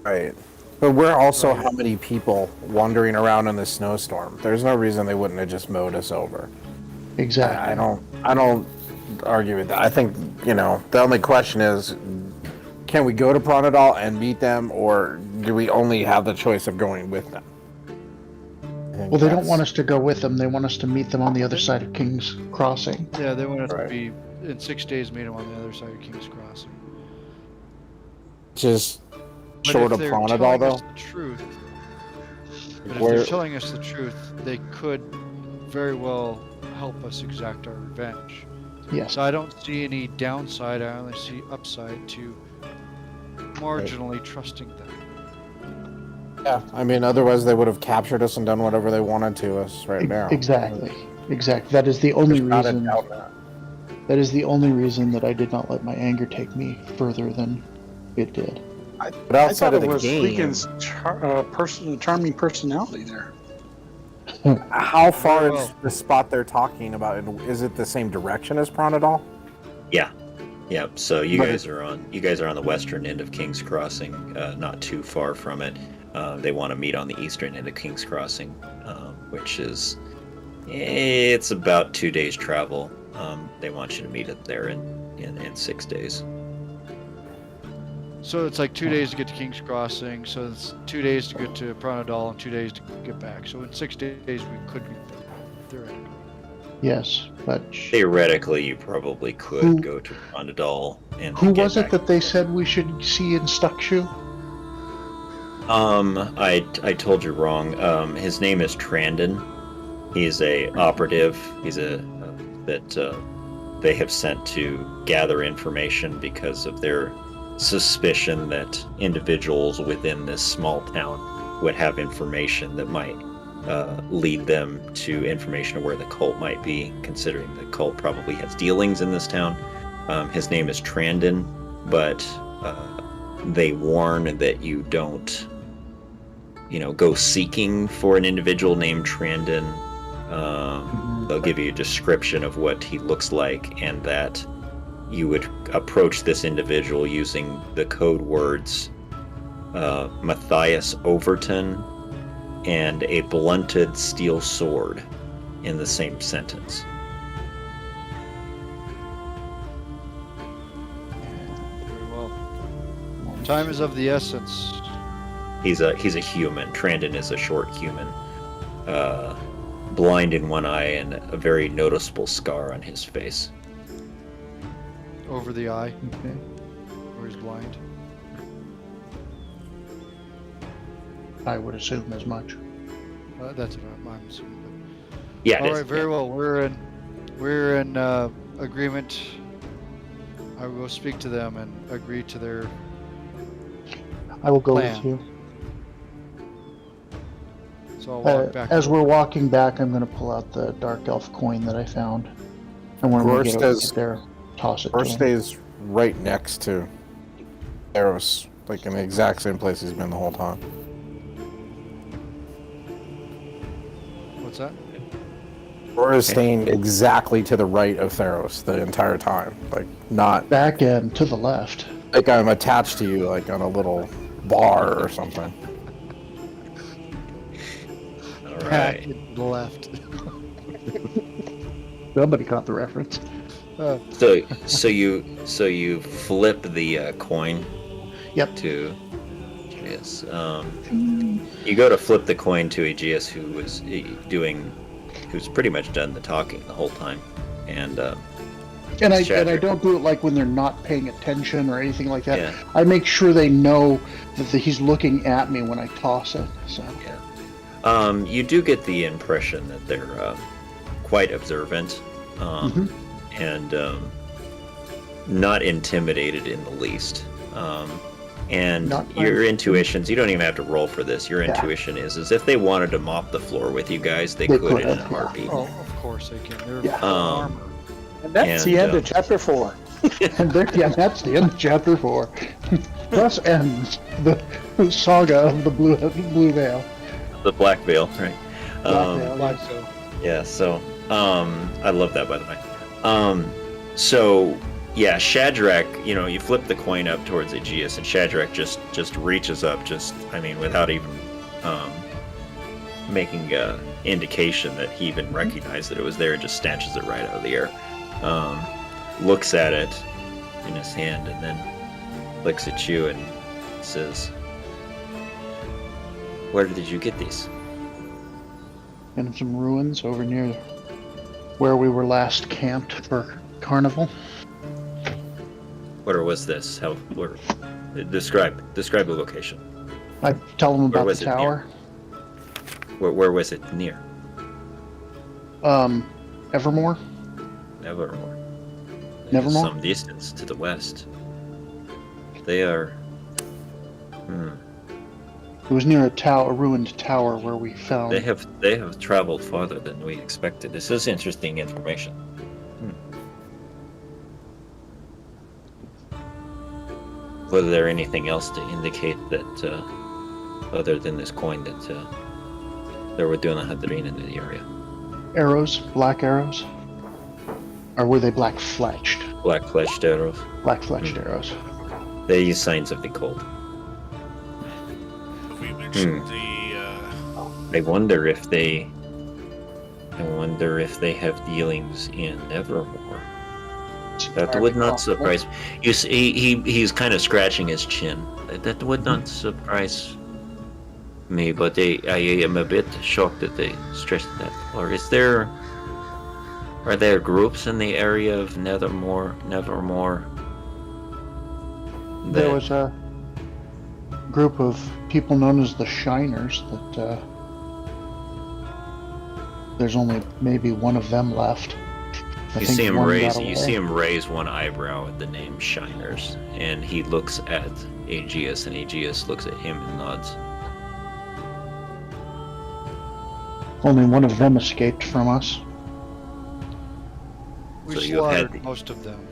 [SPEAKER 7] Right. But we're also how many people wandering around in the snowstorm? There's no reason they wouldn't have just mowed us over.
[SPEAKER 3] Exactly.
[SPEAKER 7] I don't argue with that. I think, the only question is, can we go to Pronadal and meet them, or do we only have the choice of going with them?
[SPEAKER 3] Well, they don't want us to go with them. They want us to meet them on the other side of King's Crossing.
[SPEAKER 4] Yeah, they want us
[SPEAKER 7] Right.
[SPEAKER 4] to be in 6 days. Meet them on the other side of King's Crossing.
[SPEAKER 7] Just
[SPEAKER 4] But
[SPEAKER 7] short
[SPEAKER 4] if
[SPEAKER 7] of
[SPEAKER 4] they're
[SPEAKER 7] Pronadal,
[SPEAKER 4] telling
[SPEAKER 7] though.
[SPEAKER 4] us the truth, but if
[SPEAKER 7] Where-
[SPEAKER 4] they're telling us the truth, they could very well help us exact our revenge.
[SPEAKER 3] Yes.
[SPEAKER 4] So I don't see any downside. I only see upside to marginally trusting them.
[SPEAKER 7] Yeah, I mean, otherwise they would have captured us and done whatever they wanted to us right now.
[SPEAKER 3] Exactly. Exactly. That is the only
[SPEAKER 7] There's not a
[SPEAKER 3] reason.
[SPEAKER 7] doubt in that.
[SPEAKER 3] That is the only reason that I did not let my anger take me further than it did.
[SPEAKER 7] But
[SPEAKER 5] I
[SPEAKER 7] outside
[SPEAKER 5] thought
[SPEAKER 7] of
[SPEAKER 5] it
[SPEAKER 7] the
[SPEAKER 5] was
[SPEAKER 7] game,
[SPEAKER 5] Fleegan's charming personality there.
[SPEAKER 7] how far
[SPEAKER 4] Very
[SPEAKER 7] is
[SPEAKER 4] well.
[SPEAKER 7] the spot they're talking about? And is it the same direction as Pronadal?
[SPEAKER 1] Yeah. Yeah. So you
[SPEAKER 7] But
[SPEAKER 1] guys are on the western end of King's Crossing, not too far from it. They want to meet on the eastern end of King's Crossing, which is it's about 2 days travel. They want you to meet it there in 6 days.
[SPEAKER 4] So it's like 2 days to get to King's Crossing. So it's 2 days to get to Pronadal and 2 days to get back. So in 6 days we could be there, theoretically.
[SPEAKER 3] Yes, but
[SPEAKER 1] Theoretically, you probably could
[SPEAKER 3] Who-
[SPEAKER 1] go to Rondadal and
[SPEAKER 3] who
[SPEAKER 1] get
[SPEAKER 3] was it
[SPEAKER 1] back.
[SPEAKER 3] that they said we should see in Stuckshoe?
[SPEAKER 1] I told you wrong. His name is Trandon. He's a operative. He's that they have sent to gather information because of their suspicion that individuals within this small town would have information that might lead them to information of where the cult might be, considering the cult probably has dealings in this town. His name is Trandon, but they warn that you don't, go seeking for an individual named Trandon. They'll give you a description of what he looks like, and that you would approach this individual using the code words Matthias Overton and a blunted steel sword in the same sentence.
[SPEAKER 4] Very well. Time is of the essence.
[SPEAKER 1] He's a human. Trandon is a short human, blind in one eye and a very noticeable scar on his face.
[SPEAKER 4] Over the eye,
[SPEAKER 3] Okay.
[SPEAKER 4] or he's blind.
[SPEAKER 3] I would assume as much.
[SPEAKER 4] That's what I'm assuming.
[SPEAKER 1] Yeah.
[SPEAKER 4] All
[SPEAKER 1] it
[SPEAKER 4] right,
[SPEAKER 1] is,
[SPEAKER 4] very
[SPEAKER 1] yeah.
[SPEAKER 4] well. We're in agreement. I will speak to them and agree to their.
[SPEAKER 3] I will go
[SPEAKER 4] Plan.
[SPEAKER 3] with you.
[SPEAKER 4] So I'll walk back.
[SPEAKER 3] As we're walking back, I'm going to pull out the dark elf coin that I found, and when we
[SPEAKER 7] Gorst
[SPEAKER 3] get over
[SPEAKER 7] is-
[SPEAKER 3] there, toss it.
[SPEAKER 7] Or
[SPEAKER 3] to him.
[SPEAKER 7] stays right next to Eros, like in the exact same place he's been the whole time.
[SPEAKER 4] What's that?
[SPEAKER 7] Or is staying exactly to the right of Theros the entire time. Like, not
[SPEAKER 3] Back end to the left.
[SPEAKER 7] like I'm attached to you, like on a little bar or something.
[SPEAKER 1] All
[SPEAKER 4] Back
[SPEAKER 1] right.
[SPEAKER 4] and left.
[SPEAKER 3] Somebody caught the reference.
[SPEAKER 1] So you flip the coin.
[SPEAKER 3] Yep.
[SPEAKER 1] To Aegeus. You go to flip the coin to Aegeus, who's pretty much done the talking the whole time, and
[SPEAKER 3] And I
[SPEAKER 1] Shadrach.
[SPEAKER 3] don't do it like when they're not paying attention or anything like that.
[SPEAKER 1] Yeah.
[SPEAKER 3] I make sure they know that he's looking at me when I toss it. So
[SPEAKER 1] you do get the impression that they're quite observant, and not intimidated in the least. And
[SPEAKER 3] Not
[SPEAKER 1] your
[SPEAKER 3] fun.
[SPEAKER 1] intuitions, you don't even have to roll for this. Your
[SPEAKER 3] Yeah.
[SPEAKER 1] intuition is if they wanted to mop the floor with you guys, they
[SPEAKER 3] They
[SPEAKER 1] could
[SPEAKER 3] could
[SPEAKER 1] in a
[SPEAKER 3] have, yeah.
[SPEAKER 1] heartbeat.
[SPEAKER 4] Oh, of course they can. They're
[SPEAKER 3] Yeah.
[SPEAKER 4] full armor.
[SPEAKER 5] And that's the
[SPEAKER 1] And,
[SPEAKER 5] end of chapter 4.
[SPEAKER 3] and that's the end of chapter 4. Thus ends the saga of the blue veil.
[SPEAKER 1] The black veil, right?
[SPEAKER 3] Veil, yes.
[SPEAKER 4] So
[SPEAKER 1] Yeah, so I love that, by the way. So yeah, Shadrach, you flip the coin up towards Aegeus, and Shadrach just reaches up, without even making indication that he even recognized that it was there, and just snatches it right out of the air. Looks at it in his hand, and then looks at you and says, "Where did you get these?"
[SPEAKER 3] In some ruins over near where we were last camped for carnival.
[SPEAKER 1] Where was this? How? Where? Describe the location.
[SPEAKER 3] I tell them
[SPEAKER 1] Where
[SPEAKER 3] about
[SPEAKER 1] was
[SPEAKER 3] the
[SPEAKER 1] it near?
[SPEAKER 3] tower.
[SPEAKER 1] Where was it near?
[SPEAKER 3] Evermore.
[SPEAKER 1] Nevermore.
[SPEAKER 3] Nevermore?
[SPEAKER 1] Some distance to the west. They are.
[SPEAKER 3] It was near a ruined tower where we found.
[SPEAKER 1] They have traveled farther than we expected. This is interesting information. Was there anything else to indicate that, other than this coin, that there were Dunahadrin in the area?
[SPEAKER 3] Arrows, black arrows, or were they black fletched?
[SPEAKER 1] Black fleshed arrows.
[SPEAKER 3] Black fletched arrows.
[SPEAKER 1] They use signs of the cold.
[SPEAKER 2] Have we mentioned
[SPEAKER 1] I wonder if they have dealings in Nevermore. That would not surprise me. You see, he's kind of scratching his chin. That would not surprise me, but I am a bit shocked that they stressed that. Or are there groups in the area of Nevermore?
[SPEAKER 3] There was a group of people known as the Shiners that there's only maybe one of them left. I
[SPEAKER 1] You
[SPEAKER 3] think
[SPEAKER 1] see him
[SPEAKER 3] one
[SPEAKER 1] raise.
[SPEAKER 3] got
[SPEAKER 1] You
[SPEAKER 3] away.
[SPEAKER 1] see him raise one eyebrow at the name Shiners, and he looks at Aegeus, and Aegeus looks at him and nods.
[SPEAKER 3] Only one of them escaped from us.
[SPEAKER 4] We
[SPEAKER 1] So you've had
[SPEAKER 4] slaughtered most of them.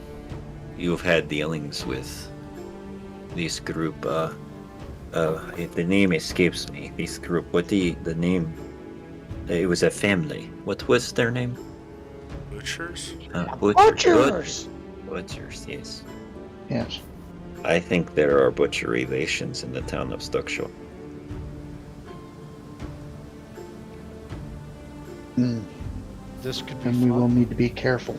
[SPEAKER 1] You've had dealings with this group. If the name escapes me, this group. What the name? It was a family. What was their name?
[SPEAKER 2] butchers?
[SPEAKER 6] Butchers!
[SPEAKER 1] Butchers, yes.
[SPEAKER 3] Yes.
[SPEAKER 1] I think there are butcher relations in the town of Stuckshaw.
[SPEAKER 4] This could be
[SPEAKER 3] And we
[SPEAKER 4] fun.
[SPEAKER 3] will need to be careful.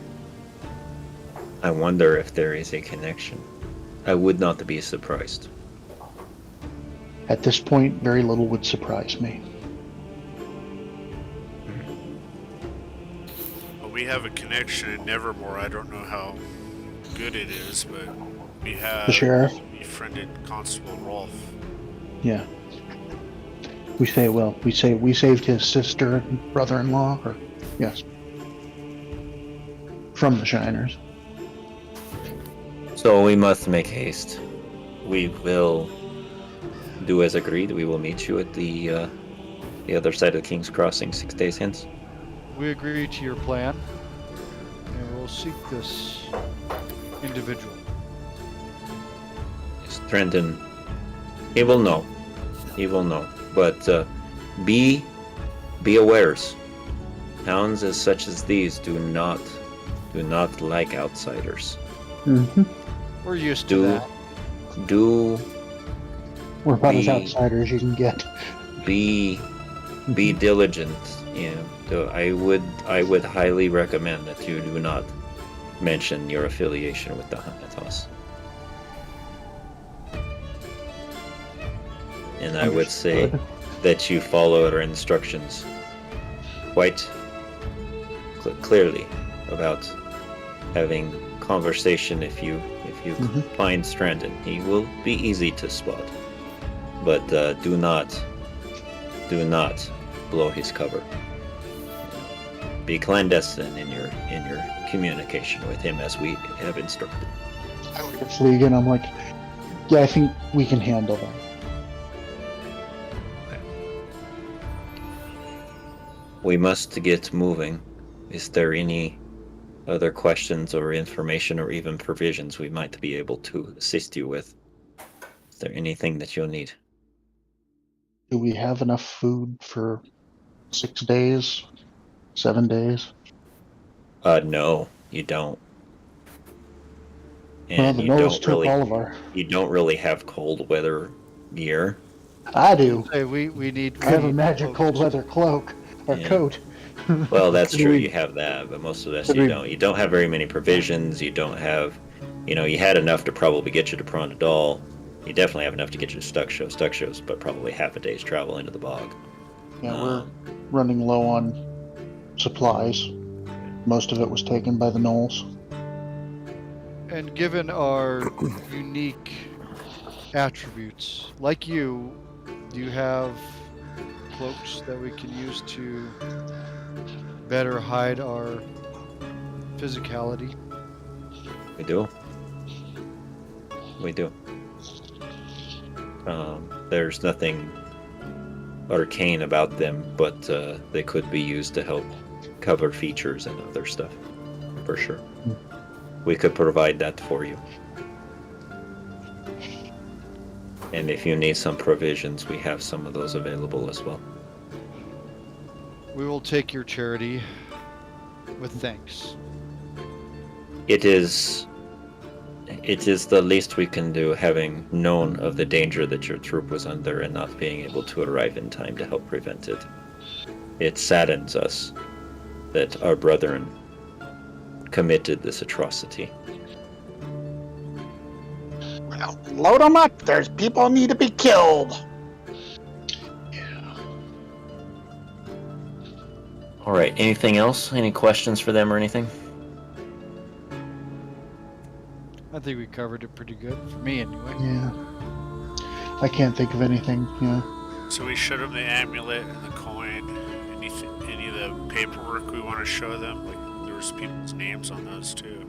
[SPEAKER 1] I wonder if there is a connection. I would not be surprised.
[SPEAKER 3] At this point, very little would surprise me.
[SPEAKER 2] Well, we have a connection in Nevermore. I don't know how good it is, but we have
[SPEAKER 3] The sheriff?
[SPEAKER 2] befriended Constable Rolf.
[SPEAKER 3] Yeah. We saved his sister and brother-in-law, or yes, from the Shiners.
[SPEAKER 1] So we must make haste. We will do as agreed. We will meet you at the other side of the King's Crossing 6 days hence.
[SPEAKER 4] We agree to your plan, and we'll seek this individual.
[SPEAKER 1] Yes, Trenton, he will know. He will know. But be awares. Towns as such as these do not like outsiders.
[SPEAKER 3] Mm-hmm.
[SPEAKER 4] We're used to
[SPEAKER 1] Do
[SPEAKER 4] that.
[SPEAKER 1] do
[SPEAKER 3] We're about as
[SPEAKER 1] Be-
[SPEAKER 3] outsider as you can get.
[SPEAKER 1] be diligent. So I would highly recommend that you do not mention your affiliation with the Hanatos. And I would say
[SPEAKER 3] Understood.
[SPEAKER 1] that you follow our instructions quite clearly about having conversation. If you
[SPEAKER 3] Mhm.
[SPEAKER 1] find Strandon, he will be easy to spot. But do not blow his cover. Be clandestine in your communication with him as we have instructed.
[SPEAKER 3] I look at Fleegan, I'm like, yeah, I think we can handle that.
[SPEAKER 1] We must get moving. Is there any other questions or information or even provisions we might be able to assist you with? Is there anything that you'll need?
[SPEAKER 3] Do we have enough food for 6 days? 7 days?
[SPEAKER 1] No, you don't.
[SPEAKER 3] Well,
[SPEAKER 1] And
[SPEAKER 3] the
[SPEAKER 1] you
[SPEAKER 3] Knolls
[SPEAKER 1] don't
[SPEAKER 3] took
[SPEAKER 1] really,
[SPEAKER 3] all of our...
[SPEAKER 1] you don't really have cold weather gear.
[SPEAKER 3] I do.
[SPEAKER 4] Hey, we need.
[SPEAKER 3] I have a
[SPEAKER 4] we-
[SPEAKER 3] magic cold weather cloak, or
[SPEAKER 1] Yeah.
[SPEAKER 3] coat.
[SPEAKER 1] Well, that's true.
[SPEAKER 3] We-
[SPEAKER 1] You have that, but most of this
[SPEAKER 3] Could
[SPEAKER 1] you
[SPEAKER 3] we-
[SPEAKER 1] don't. You don't have very many provisions. You don't have You had enough to probably get you to Prondadal. You definitely have enough to get you to Stuckshow's, but probably half a day's travel into the bog.
[SPEAKER 3] Yeah, we're running low on supplies. Most of it was taken by the gnolls.
[SPEAKER 4] And given our unique attributes, like you, do you have cloaks that we can use to better hide our physicality?
[SPEAKER 1] We do. There's nothing arcane about them, but they could be used to help cover features and other stuff, for sure. We could provide that for you. And if you need some provisions, we have some of those available as well.
[SPEAKER 4] We will take your charity with thanks.
[SPEAKER 1] It is the least we can do, having known of the danger that your troop was under and not being able to arrive in time to help prevent it. It saddens us that our brethren committed this atrocity.
[SPEAKER 6] Well, load them up. There's people need to be killed.
[SPEAKER 3] Yeah.
[SPEAKER 1] All right, anything else? Any questions for them or anything?
[SPEAKER 4] I think we covered it pretty good, for me anyway.
[SPEAKER 3] Yeah. I can't think of anything, yeah.
[SPEAKER 2] So we showed them the amulet and the coin. Any of the paperwork we want to show them? Like, there was people's names on those too.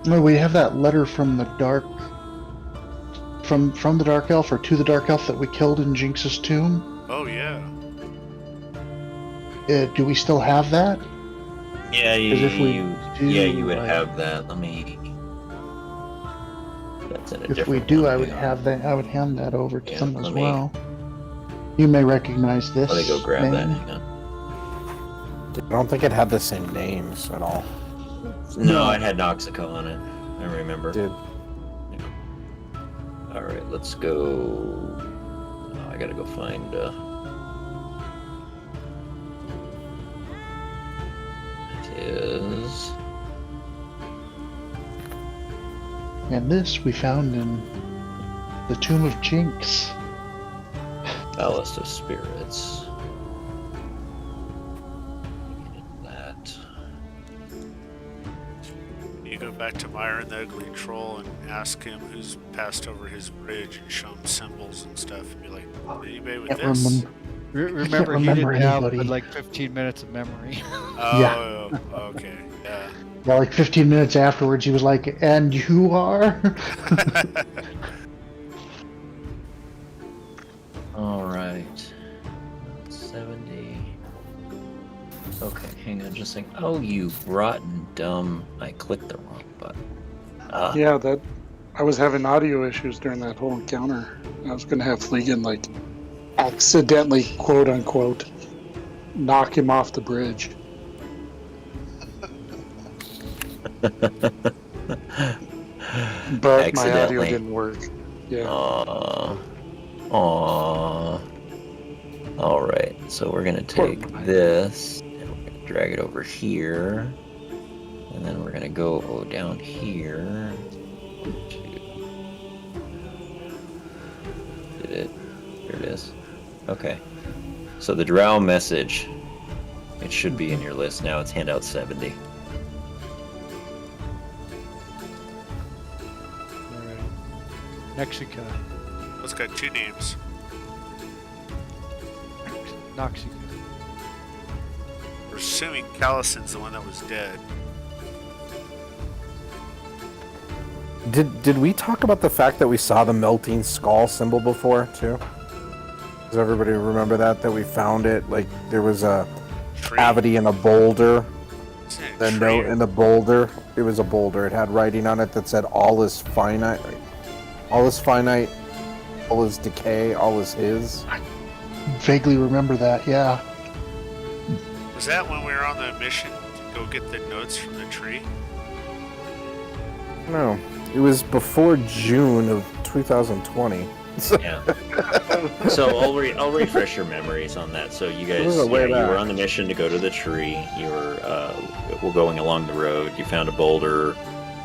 [SPEAKER 3] No, we have that letter from the dark... From the Dark Elf, or to the Dark Elf that we killed in Jinx's tomb.
[SPEAKER 2] Oh yeah.
[SPEAKER 3] Do we still have that?
[SPEAKER 1] Yeah,
[SPEAKER 3] Because if we do,
[SPEAKER 1] you would have that. Let me. That's in a
[SPEAKER 3] If we
[SPEAKER 1] different
[SPEAKER 3] do,
[SPEAKER 1] one.
[SPEAKER 3] I would have that. I would hand that over to
[SPEAKER 1] Yeah,
[SPEAKER 3] them as
[SPEAKER 1] let me-
[SPEAKER 3] well. You may recognize this.
[SPEAKER 1] Let me go grab that.
[SPEAKER 3] name.
[SPEAKER 1] Hang on.
[SPEAKER 7] I don't think it had the same names at all.
[SPEAKER 1] No, it had Noxico on it. I remember.
[SPEAKER 7] Did
[SPEAKER 1] All right, let's go. Oh, I gotta go find. It is.
[SPEAKER 3] And this we found in the Tomb of Jinx.
[SPEAKER 1] Ballast of Spirits. That.
[SPEAKER 2] You go back to Myron the Ugly Troll and ask him who's passed over his bridge and show him symbols and stuff and be like, anybody with
[SPEAKER 3] Can't
[SPEAKER 2] this?
[SPEAKER 3] remember.
[SPEAKER 4] Remember, he
[SPEAKER 3] remember
[SPEAKER 4] didn't have
[SPEAKER 3] anybody.
[SPEAKER 4] but like 15 minutes of memory.
[SPEAKER 2] Oh, okay. Yeah.
[SPEAKER 3] Yeah, like 15 minutes afterwards, he was like, "And you are?"
[SPEAKER 1] All right. 70. Okay, hang on just a second. Oh, you rotten dumb. I clicked the wrong button.
[SPEAKER 5] Yeah, I was having audio issues during that whole encounter. I was gonna have Fleegan like accidentally, quote unquote, knock him off the bridge. But my audio
[SPEAKER 1] Accidentally.
[SPEAKER 5] didn't work. Yeah.
[SPEAKER 1] Aww. Alright, so we're gonna take
[SPEAKER 5] Poor
[SPEAKER 1] this and we're gonna drag it over here. And then we're gonna go down here. Did it? Here it is. Okay. So the drow message. It should be in your list now. It's handout 70.
[SPEAKER 4] Alright. Mexica.
[SPEAKER 2] It's got two names.
[SPEAKER 4] Noxica.
[SPEAKER 2] We're assuming Callison's the one that was dead.
[SPEAKER 7] Did we talk about the fact that we saw the melting skull symbol before too? Does everybody remember that we found it? Like there was a
[SPEAKER 2] Tree.
[SPEAKER 7] cavity in a boulder.
[SPEAKER 2] Isn't it
[SPEAKER 7] The
[SPEAKER 2] tree?
[SPEAKER 7] note in the boulder. It was a boulder. It had writing on it that said all is finite. All is finite. All is decay. All is his.
[SPEAKER 3] Vaguely remember that, yeah.
[SPEAKER 2] Was that when we were on the mission to go get the notes from the tree?
[SPEAKER 7] No. It was before June of 2020. So
[SPEAKER 1] Yeah. So I'll refresh your memories on that. So you guys,
[SPEAKER 7] was a way
[SPEAKER 1] you were
[SPEAKER 7] back.
[SPEAKER 1] on the mission to go to the tree. You were going along the road. You found a boulder.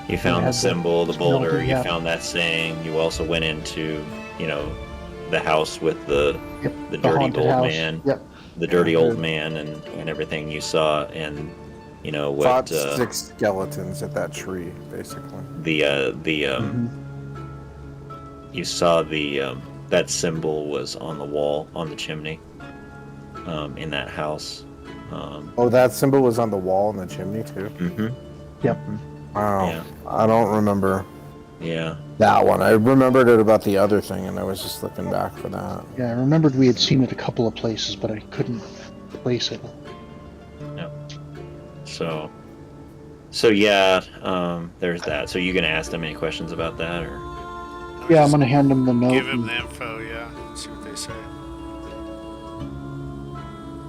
[SPEAKER 1] You found
[SPEAKER 3] had
[SPEAKER 1] the
[SPEAKER 3] the
[SPEAKER 1] symbol, the boulder.
[SPEAKER 3] smelter,
[SPEAKER 1] You
[SPEAKER 3] yeah.
[SPEAKER 1] found that saying. You also went into, the house with the
[SPEAKER 3] Yep,
[SPEAKER 1] dirty
[SPEAKER 3] haunted
[SPEAKER 1] old
[SPEAKER 3] house.
[SPEAKER 1] man,
[SPEAKER 3] Yep.
[SPEAKER 1] the dirty
[SPEAKER 7] Yeah.
[SPEAKER 1] old man, and everything you saw, and
[SPEAKER 7] Fought
[SPEAKER 1] what
[SPEAKER 7] 6 skeletons at that tree, basically.
[SPEAKER 3] Mhm.
[SPEAKER 1] you saw that symbol was on the wall on the chimney, in that house.
[SPEAKER 7] Oh, that symbol was on the wall in the chimney too.
[SPEAKER 1] Mm-hmm.
[SPEAKER 3] Yep.
[SPEAKER 7] Wow.
[SPEAKER 1] Yeah.
[SPEAKER 7] I don't remember
[SPEAKER 1] Yeah.
[SPEAKER 7] that one. I remembered it about the other thing, and I was just looking back for that.
[SPEAKER 3] Yeah, I remembered we had seen it a couple of places, but I couldn't place it.
[SPEAKER 1] So yeah, there's that. So you gonna ask them any questions about that, or?
[SPEAKER 3] Yeah, I'm gonna hand him the note.
[SPEAKER 2] Give him
[SPEAKER 3] and-
[SPEAKER 2] the info, yeah. See what they say.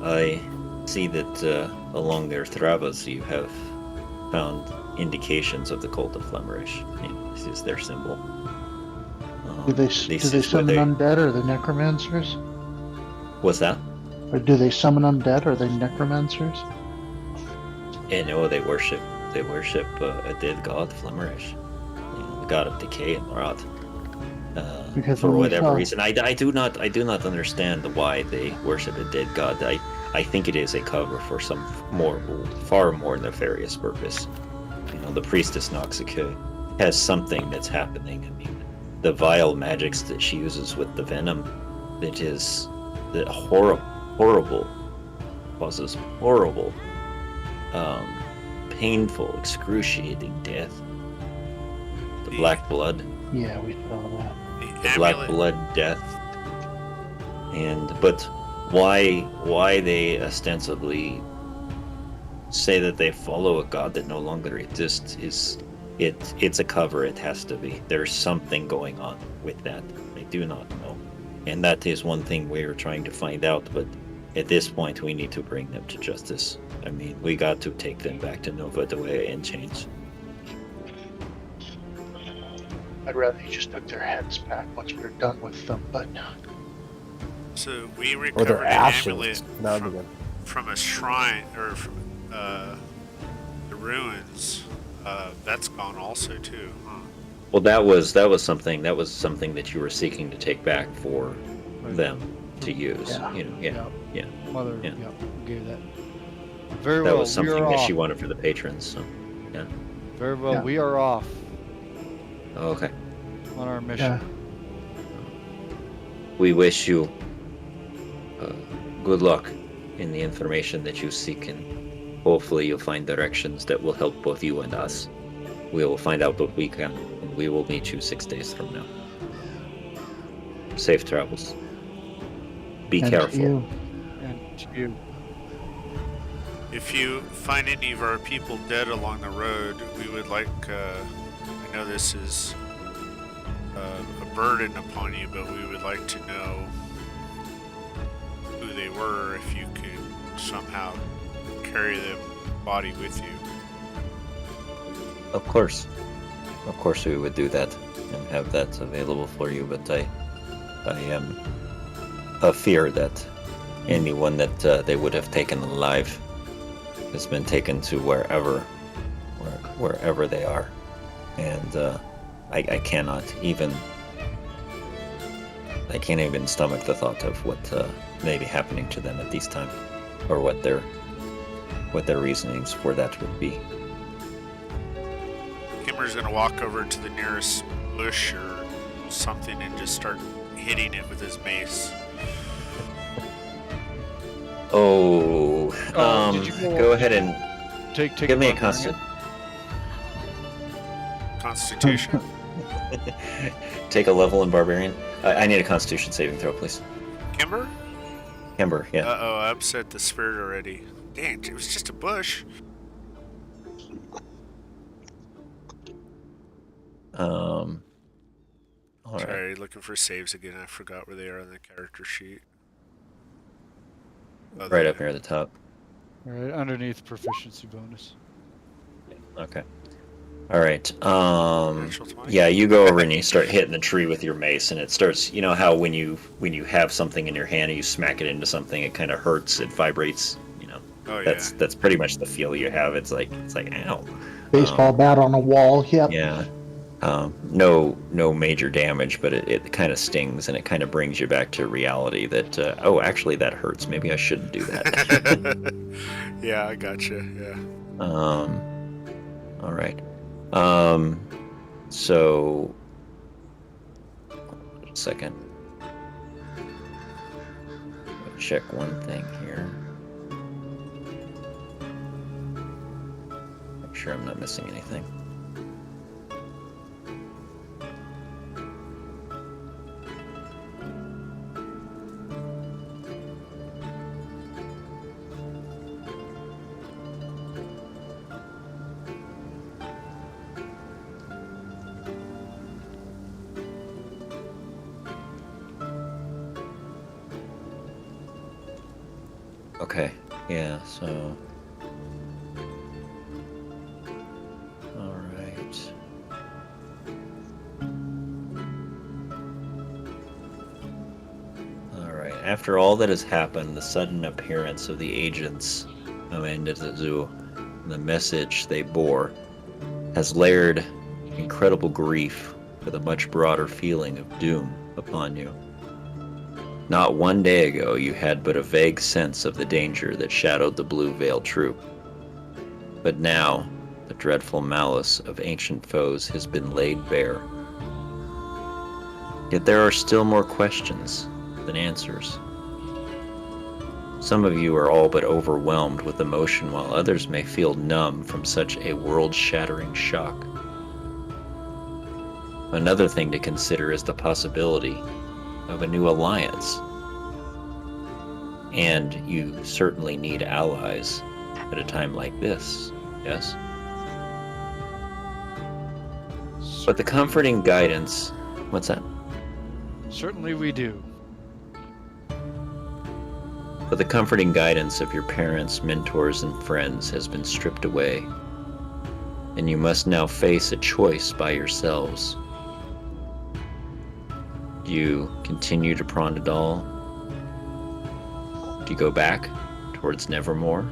[SPEAKER 1] I see that along their travas you have found indications of the cult of Flammerish. This is their symbol.
[SPEAKER 3] Do they
[SPEAKER 1] This
[SPEAKER 3] do they
[SPEAKER 1] is where
[SPEAKER 3] summon undead or the necromancers?
[SPEAKER 1] What's that?
[SPEAKER 3] Or do they summon undead or the necromancers?
[SPEAKER 1] Yeah, no, they worship a dead god, Flammerish, the god of decay and rot.
[SPEAKER 3] Because
[SPEAKER 1] For
[SPEAKER 3] when we
[SPEAKER 1] whatever
[SPEAKER 3] saw-
[SPEAKER 1] reason, I do not understand why they worship a dead god. I think it is a cover for some far more nefarious purpose. The priestess Noxica has something that's happening. I mean, the vile magics that she uses with the venom, it is the horrible, causes horrible, painful, excruciating death. The black blood.
[SPEAKER 3] Yeah, we saw that.
[SPEAKER 1] The black blood death. But why they ostensibly say that they follow a god that no longer exists it's a cover. It has to be. There's something going on with that. I do not know, and that is one thing we're trying to find out. But at this point, we need to bring them to justice. I mean, we got to take them back to Nova Dwea in chains.
[SPEAKER 3] I'd rather you just took their heads back once we're done with them, but
[SPEAKER 2] So we
[SPEAKER 7] Or
[SPEAKER 2] recovered
[SPEAKER 7] their
[SPEAKER 2] an
[SPEAKER 7] ashes.
[SPEAKER 2] amulet
[SPEAKER 7] That would be good.
[SPEAKER 2] from a shrine, or from the ruins. That's gone also too, huh?
[SPEAKER 1] Well, that was something that you were seeking to take back for
[SPEAKER 4] Right.
[SPEAKER 1] them to use.
[SPEAKER 3] Yeah.
[SPEAKER 1] Yeah.
[SPEAKER 4] Mother,
[SPEAKER 1] Yeah.
[SPEAKER 4] yeah, gave that. Very
[SPEAKER 1] That
[SPEAKER 4] well.
[SPEAKER 1] was
[SPEAKER 4] We
[SPEAKER 1] something
[SPEAKER 4] are
[SPEAKER 1] that
[SPEAKER 4] off.
[SPEAKER 1] she wanted for the patrons. So, yeah.
[SPEAKER 4] Very well.
[SPEAKER 3] Yeah.
[SPEAKER 4] We are off
[SPEAKER 1] Oh, okay.
[SPEAKER 4] on our mission.
[SPEAKER 3] yeah.
[SPEAKER 1] We wish you good luck in the information that you seek, and hopefully you'll find directions that will help both you and us. We will find out what we can, and we will meet you 6 days from now. Safe travels. Be
[SPEAKER 3] And to
[SPEAKER 1] careful.
[SPEAKER 3] you.
[SPEAKER 4] And to you.
[SPEAKER 2] If you find any of our people dead along the road, we would like, I know this is a burden upon you, but we would like to know who they were, if you could somehow carry the body with you.
[SPEAKER 1] Of course we would do that and have that available for you, but I am of fear that anyone that they would have taken alive has been taken to wherever they are, and I can't even stomach the thought of what may be happening to them at this time, or what their reasonings for that would be.
[SPEAKER 2] Kimmer's gonna walk over to the nearest bush or something and just start hitting it with his mace.
[SPEAKER 1] Oh,
[SPEAKER 4] did you
[SPEAKER 1] go ahead and
[SPEAKER 4] Take
[SPEAKER 1] give me a
[SPEAKER 4] barbarian.
[SPEAKER 2] Constitution?
[SPEAKER 1] take a level in barbarian. I need a Constitution saving throw, please.
[SPEAKER 2] Kimber?
[SPEAKER 1] Kimber, yeah.
[SPEAKER 2] Uh-oh, I upset the spirit already. Dang, it was just a bush.
[SPEAKER 1] All right.
[SPEAKER 2] Sorry, looking for saves again. I forgot where they are on the character sheet. Oh,
[SPEAKER 1] Right
[SPEAKER 2] there
[SPEAKER 1] up
[SPEAKER 2] they
[SPEAKER 1] near the top.
[SPEAKER 4] All right, underneath proficiency bonus.
[SPEAKER 1] Okay. All right.
[SPEAKER 2] Natural 20?
[SPEAKER 1] Yeah, you go over and you start hitting the tree with your mace, and it starts. You know how when you have something in your hand and you smack it into something, it kind of hurts. It vibrates. You know.
[SPEAKER 2] Oh,
[SPEAKER 1] That's pretty much the feel you have. It's like ow.
[SPEAKER 3] Baseball bat on a wall. Yep.
[SPEAKER 1] Yeah. No major damage, but it kind of stings, and it kind of brings you back to reality that oh, actually that hurts. Maybe I shouldn't do that.
[SPEAKER 2] Yeah, I gotcha. Yeah.
[SPEAKER 1] All right. So a second. Check one thing here. Make sure I'm not missing anything. Okay, yeah, so... Alright. Alright, after all that has happened, the sudden appearance of the agents of Endezu, and the message they bore, has layered incredible grief with a much broader feeling of doom upon you. Not one day ago, you had but a vague sense of the danger that shadowed the Blue Veil troop. But now, the dreadful malice of ancient foes has been laid bare. Yet there are still more questions than answers. Some of you are all but overwhelmed with emotion, while others may feel numb from such a world-shattering shock. Another thing to consider is the possibility of a new alliance. And you certainly need allies at a time like this, yes? But the comforting guidance... What's that?
[SPEAKER 4] Certainly we do.
[SPEAKER 1] But the comforting guidance of your parents, mentors, and friends has been stripped away. And you must now face a choice by yourselves. Do you continue to Prondadal? Do you go back towards Nevermore?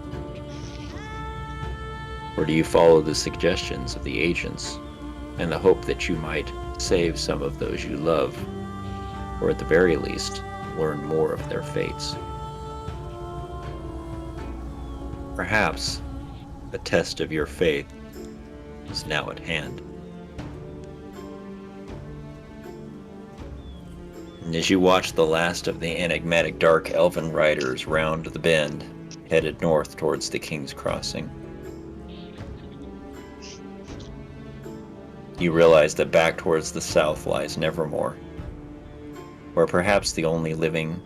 [SPEAKER 1] Or do you follow the suggestions of the agents and the hope that you might save some of those you love, or at the very least, learn more of their fates? Perhaps the test of your faith is now at hand. And as you watch the last of the enigmatic dark elven riders round the bend, headed north towards the King's Crossing, you realize that back towards the south lies Nevermore, where perhaps the only living,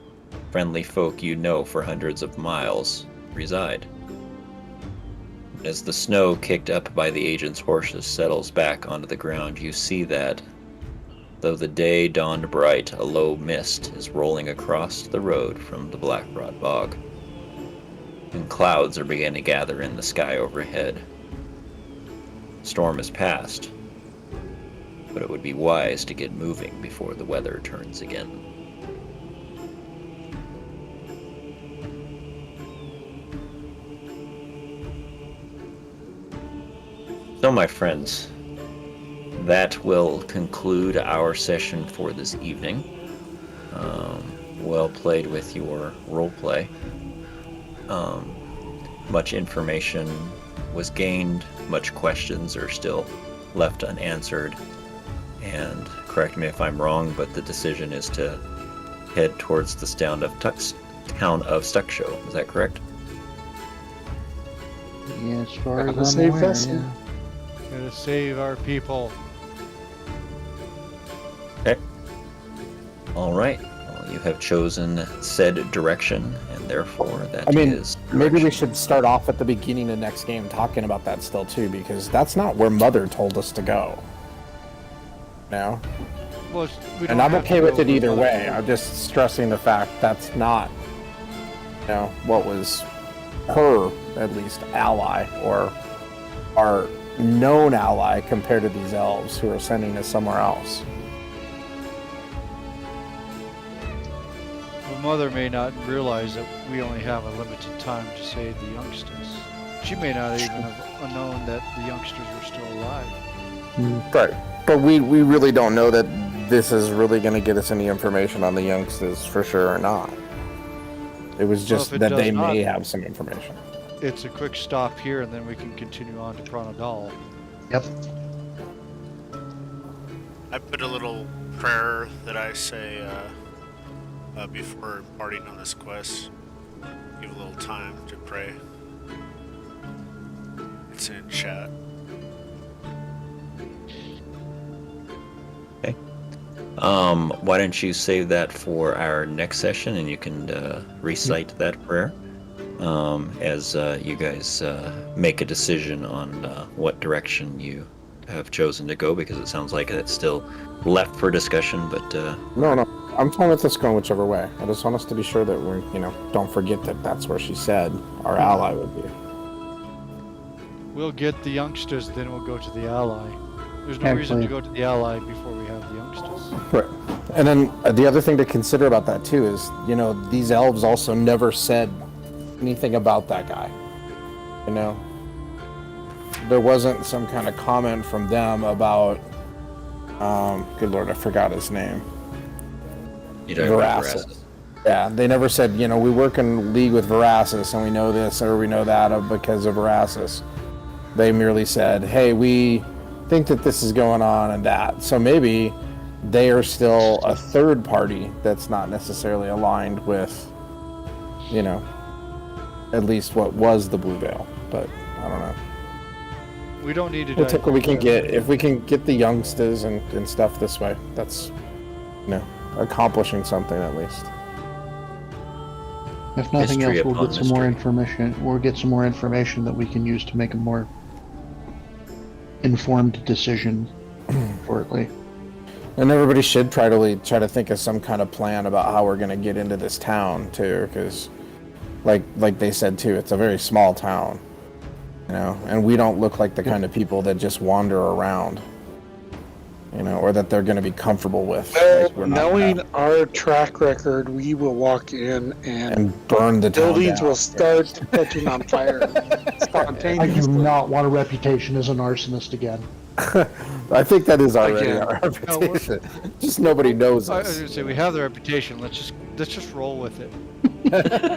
[SPEAKER 1] friendly folk you know for hundreds of miles reside. As the snow kicked up by the agent's horses settles back onto the ground, you see that, though the day dawned bright, a low mist is rolling across the road from the Blackrod Bog, and clouds are beginning to gather in the sky overhead. The storm has passed, but it would be wise to get moving before the weather turns again. So, my friends, that will conclude our session for this evening. Well played with your roleplay. Much information was gained, much questions are still left unanswered. And correct me if I'm wrong, but the decision is to head towards the town of Stuckshow. Is that correct?
[SPEAKER 3] Yeah, as far
[SPEAKER 5] Gotta
[SPEAKER 3] as I'm
[SPEAKER 5] save
[SPEAKER 3] aware,
[SPEAKER 5] Vesey.
[SPEAKER 3] yeah.
[SPEAKER 4] Gotta save our people.
[SPEAKER 1] Okay. All right. Well, you have chosen said direction, and therefore that
[SPEAKER 7] I mean,
[SPEAKER 1] is
[SPEAKER 7] maybe we
[SPEAKER 1] direction.
[SPEAKER 7] should start off at the beginning of next game talking about that still too, because that's not where Mother told us to go. No?
[SPEAKER 4] Well, we don't
[SPEAKER 7] And I'm
[SPEAKER 4] have
[SPEAKER 7] okay
[SPEAKER 4] to
[SPEAKER 7] with
[SPEAKER 4] go
[SPEAKER 7] it either
[SPEAKER 4] where
[SPEAKER 7] way.
[SPEAKER 4] Mother-
[SPEAKER 7] I'm just stressing the fact that's not, what was her, at least, ally or our known ally compared to these elves who are sending us somewhere else.
[SPEAKER 4] Well, Mother may not realize that we only have a limited time to save the youngsters. She may not even have known that the youngsters were still alive.
[SPEAKER 7] Right. But we really don't know that this is really going to get us any information on the youngsters for sure or not. It was just
[SPEAKER 4] if it
[SPEAKER 7] that
[SPEAKER 4] does
[SPEAKER 7] they
[SPEAKER 4] not,
[SPEAKER 7] may have some information.
[SPEAKER 4] It's a quick stop here, and then we can continue on to Pranadal.
[SPEAKER 3] Yep.
[SPEAKER 2] I put a little prayer that I say before embarking on this quest. Give a little time to pray. It's in chat.
[SPEAKER 1] Okay. Why don't you save that for our next session, and you can recite that prayer as you guys make a decision on what direction you have chosen to go, because it sounds like it's still left for discussion. But
[SPEAKER 7] No, I'm fine with us going whichever way. I just want us to be sure that we're, don't forget that that's where she said our ally would be.
[SPEAKER 4] We'll get the youngsters, then we'll go to the ally. There's no reason to go to the ally before we have the youngsters.
[SPEAKER 7] Right. And then the other thing to consider about that too is, these elves also never said anything about that guy. There wasn't some kind of comment from them about, good Lord, I forgot his name. Veracis. Yeah, they never said, we work in league with Veracis and we know this or we know that because of Veracis. They merely said, hey, we think that this is going on and that. So maybe they are still a third party that's not necessarily aligned with, at least what was the Blue Veil. But I don't know.
[SPEAKER 4] We don't need to.
[SPEAKER 7] We'll take what we can get. If we can get the youngsters and stuff this way, that's, accomplishing something at least.
[SPEAKER 3] If nothing
[SPEAKER 1] Mystery
[SPEAKER 3] else, we'll
[SPEAKER 1] upon
[SPEAKER 3] get some more
[SPEAKER 1] mystery.
[SPEAKER 3] information. We'll get some more information that we can use to make a more informed decision shortly.
[SPEAKER 7] And everybody should try to think of some kind of plan about how we're going to get into this town too, because, like they said too, it's a very small town, and we don't look like the kind of people that just wander around, or that they're going to be comfortable with.
[SPEAKER 5] Well,
[SPEAKER 7] Like, we're not
[SPEAKER 5] knowing
[SPEAKER 7] that.
[SPEAKER 5] our track record, we will walk in
[SPEAKER 7] And burn the town
[SPEAKER 5] buildings
[SPEAKER 7] down.
[SPEAKER 5] will start catching on fire
[SPEAKER 3] I do
[SPEAKER 5] spontaneously.
[SPEAKER 3] not want a reputation as an arsonist again.
[SPEAKER 7] I think that is already
[SPEAKER 5] Again.
[SPEAKER 7] our reputation. Just nobody knows
[SPEAKER 4] I was
[SPEAKER 7] us.
[SPEAKER 4] gonna say we have the reputation. Let's just roll with it.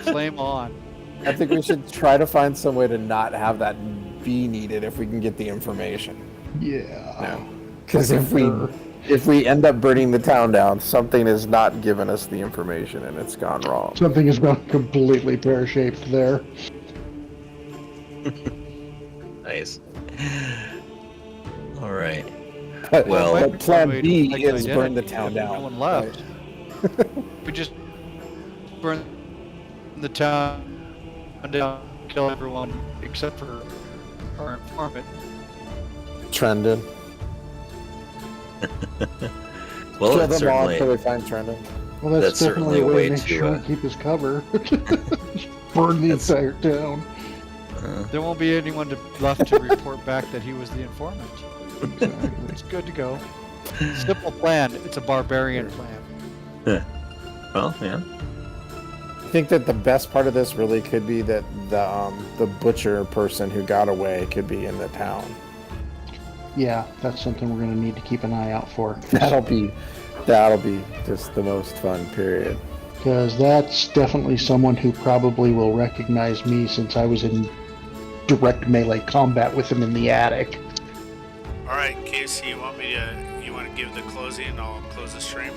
[SPEAKER 4] Flame on.
[SPEAKER 7] I think we should try to find some way to not have that be needed if we can get the information.
[SPEAKER 3] Yeah.
[SPEAKER 7] Because if we end up burning the town down, something has not given us the information and it's gone wrong.
[SPEAKER 3] Something has gone completely pear-shaped there.
[SPEAKER 1] nice. All right.
[SPEAKER 7] But,
[SPEAKER 1] Well-
[SPEAKER 7] but plan
[SPEAKER 4] Way to
[SPEAKER 7] B
[SPEAKER 4] protect
[SPEAKER 7] is burn
[SPEAKER 4] identity
[SPEAKER 7] the town
[SPEAKER 4] if
[SPEAKER 7] down.
[SPEAKER 4] No one left. We just burn the town down, kill everyone except for our informant.
[SPEAKER 7] Trending.
[SPEAKER 1] Well,
[SPEAKER 7] Kill
[SPEAKER 1] it's
[SPEAKER 7] them all
[SPEAKER 1] certainly
[SPEAKER 7] until we find Trending.
[SPEAKER 3] Well, that's
[SPEAKER 1] certainly
[SPEAKER 3] definitely a way to make
[SPEAKER 1] to,
[SPEAKER 3] sure we keep his cover. Burn the entire town.
[SPEAKER 4] There won't be anyone left to report back that he was the informant. It's good to go. Simple plan. It's a barbarian plan.
[SPEAKER 1] well, yeah.
[SPEAKER 7] I think that the best part of this really could be that the butcher person who got away could be in the town.
[SPEAKER 3] Yeah, that's something we're going to need to keep an eye out for.
[SPEAKER 7] That'll be just the most fun period.
[SPEAKER 3] Because that's definitely someone who probably will recognize me since I was in direct melee combat with him in the attic.
[SPEAKER 2] All right, Casey, you want to give the closing and I'll close the stream?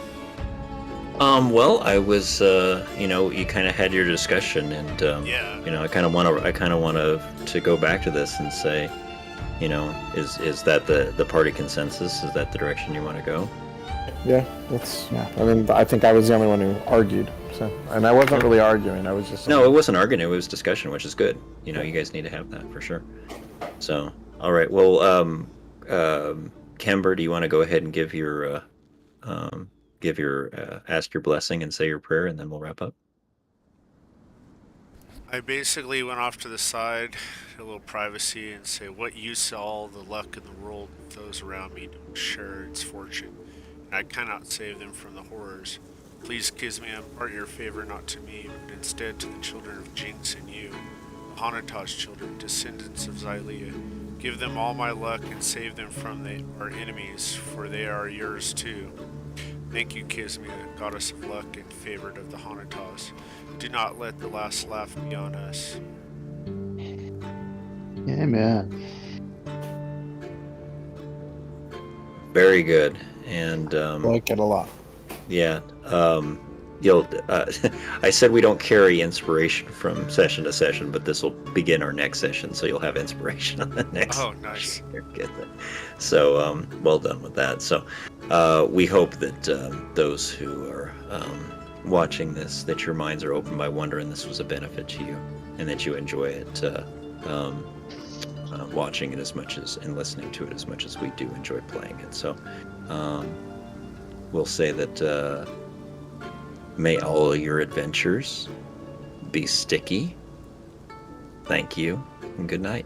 [SPEAKER 1] Well, I was, you kind of had your discussion, and
[SPEAKER 2] Yeah.
[SPEAKER 1] I kind of want to go back to this and say, is that the party consensus? Is that the direction you want to go?
[SPEAKER 7] Yeah, I mean, I think I was the only one who argued. So, and I wasn't really arguing. I was just
[SPEAKER 1] No, it wasn't arguing. It was discussion, which is good. You guys need to have that for sure. So, all right. Well, Kember, do you want to go ahead and give your ask your blessing and say your prayer, and then we'll wrap up.
[SPEAKER 2] I basically went off to the side, a little privacy, and say, what use all the luck in the world if those around me don't share its fortune, and I cannot save them from the horrors. Please, Kismet, impart your favor not to me, but instead to the children of Jinx and you, the Hanatas children, descendants of Xylea. Give them all my luck and save them from our enemies, for they are yours too. Thank you, Kismet, goddess of luck and favored of the Hanatas. Do not let the last laugh be on us.
[SPEAKER 3] Amen.
[SPEAKER 1] Very good. And
[SPEAKER 7] Like it a lot.
[SPEAKER 1] yeah, you'll. I said we don't carry inspiration from session to session, but this will begin our next session, so you'll have inspiration on the next.
[SPEAKER 2] Oh, nice.
[SPEAKER 1] Get that. So, well done with that. So, we hope that those who are watching this, that your minds are opened by wonder, and this was a benefit to you, and that you enjoy it, watching it as much as and listening to it as much as we do enjoy playing it. So, we'll say that may all your adventures be sticky. Thank you, and good night.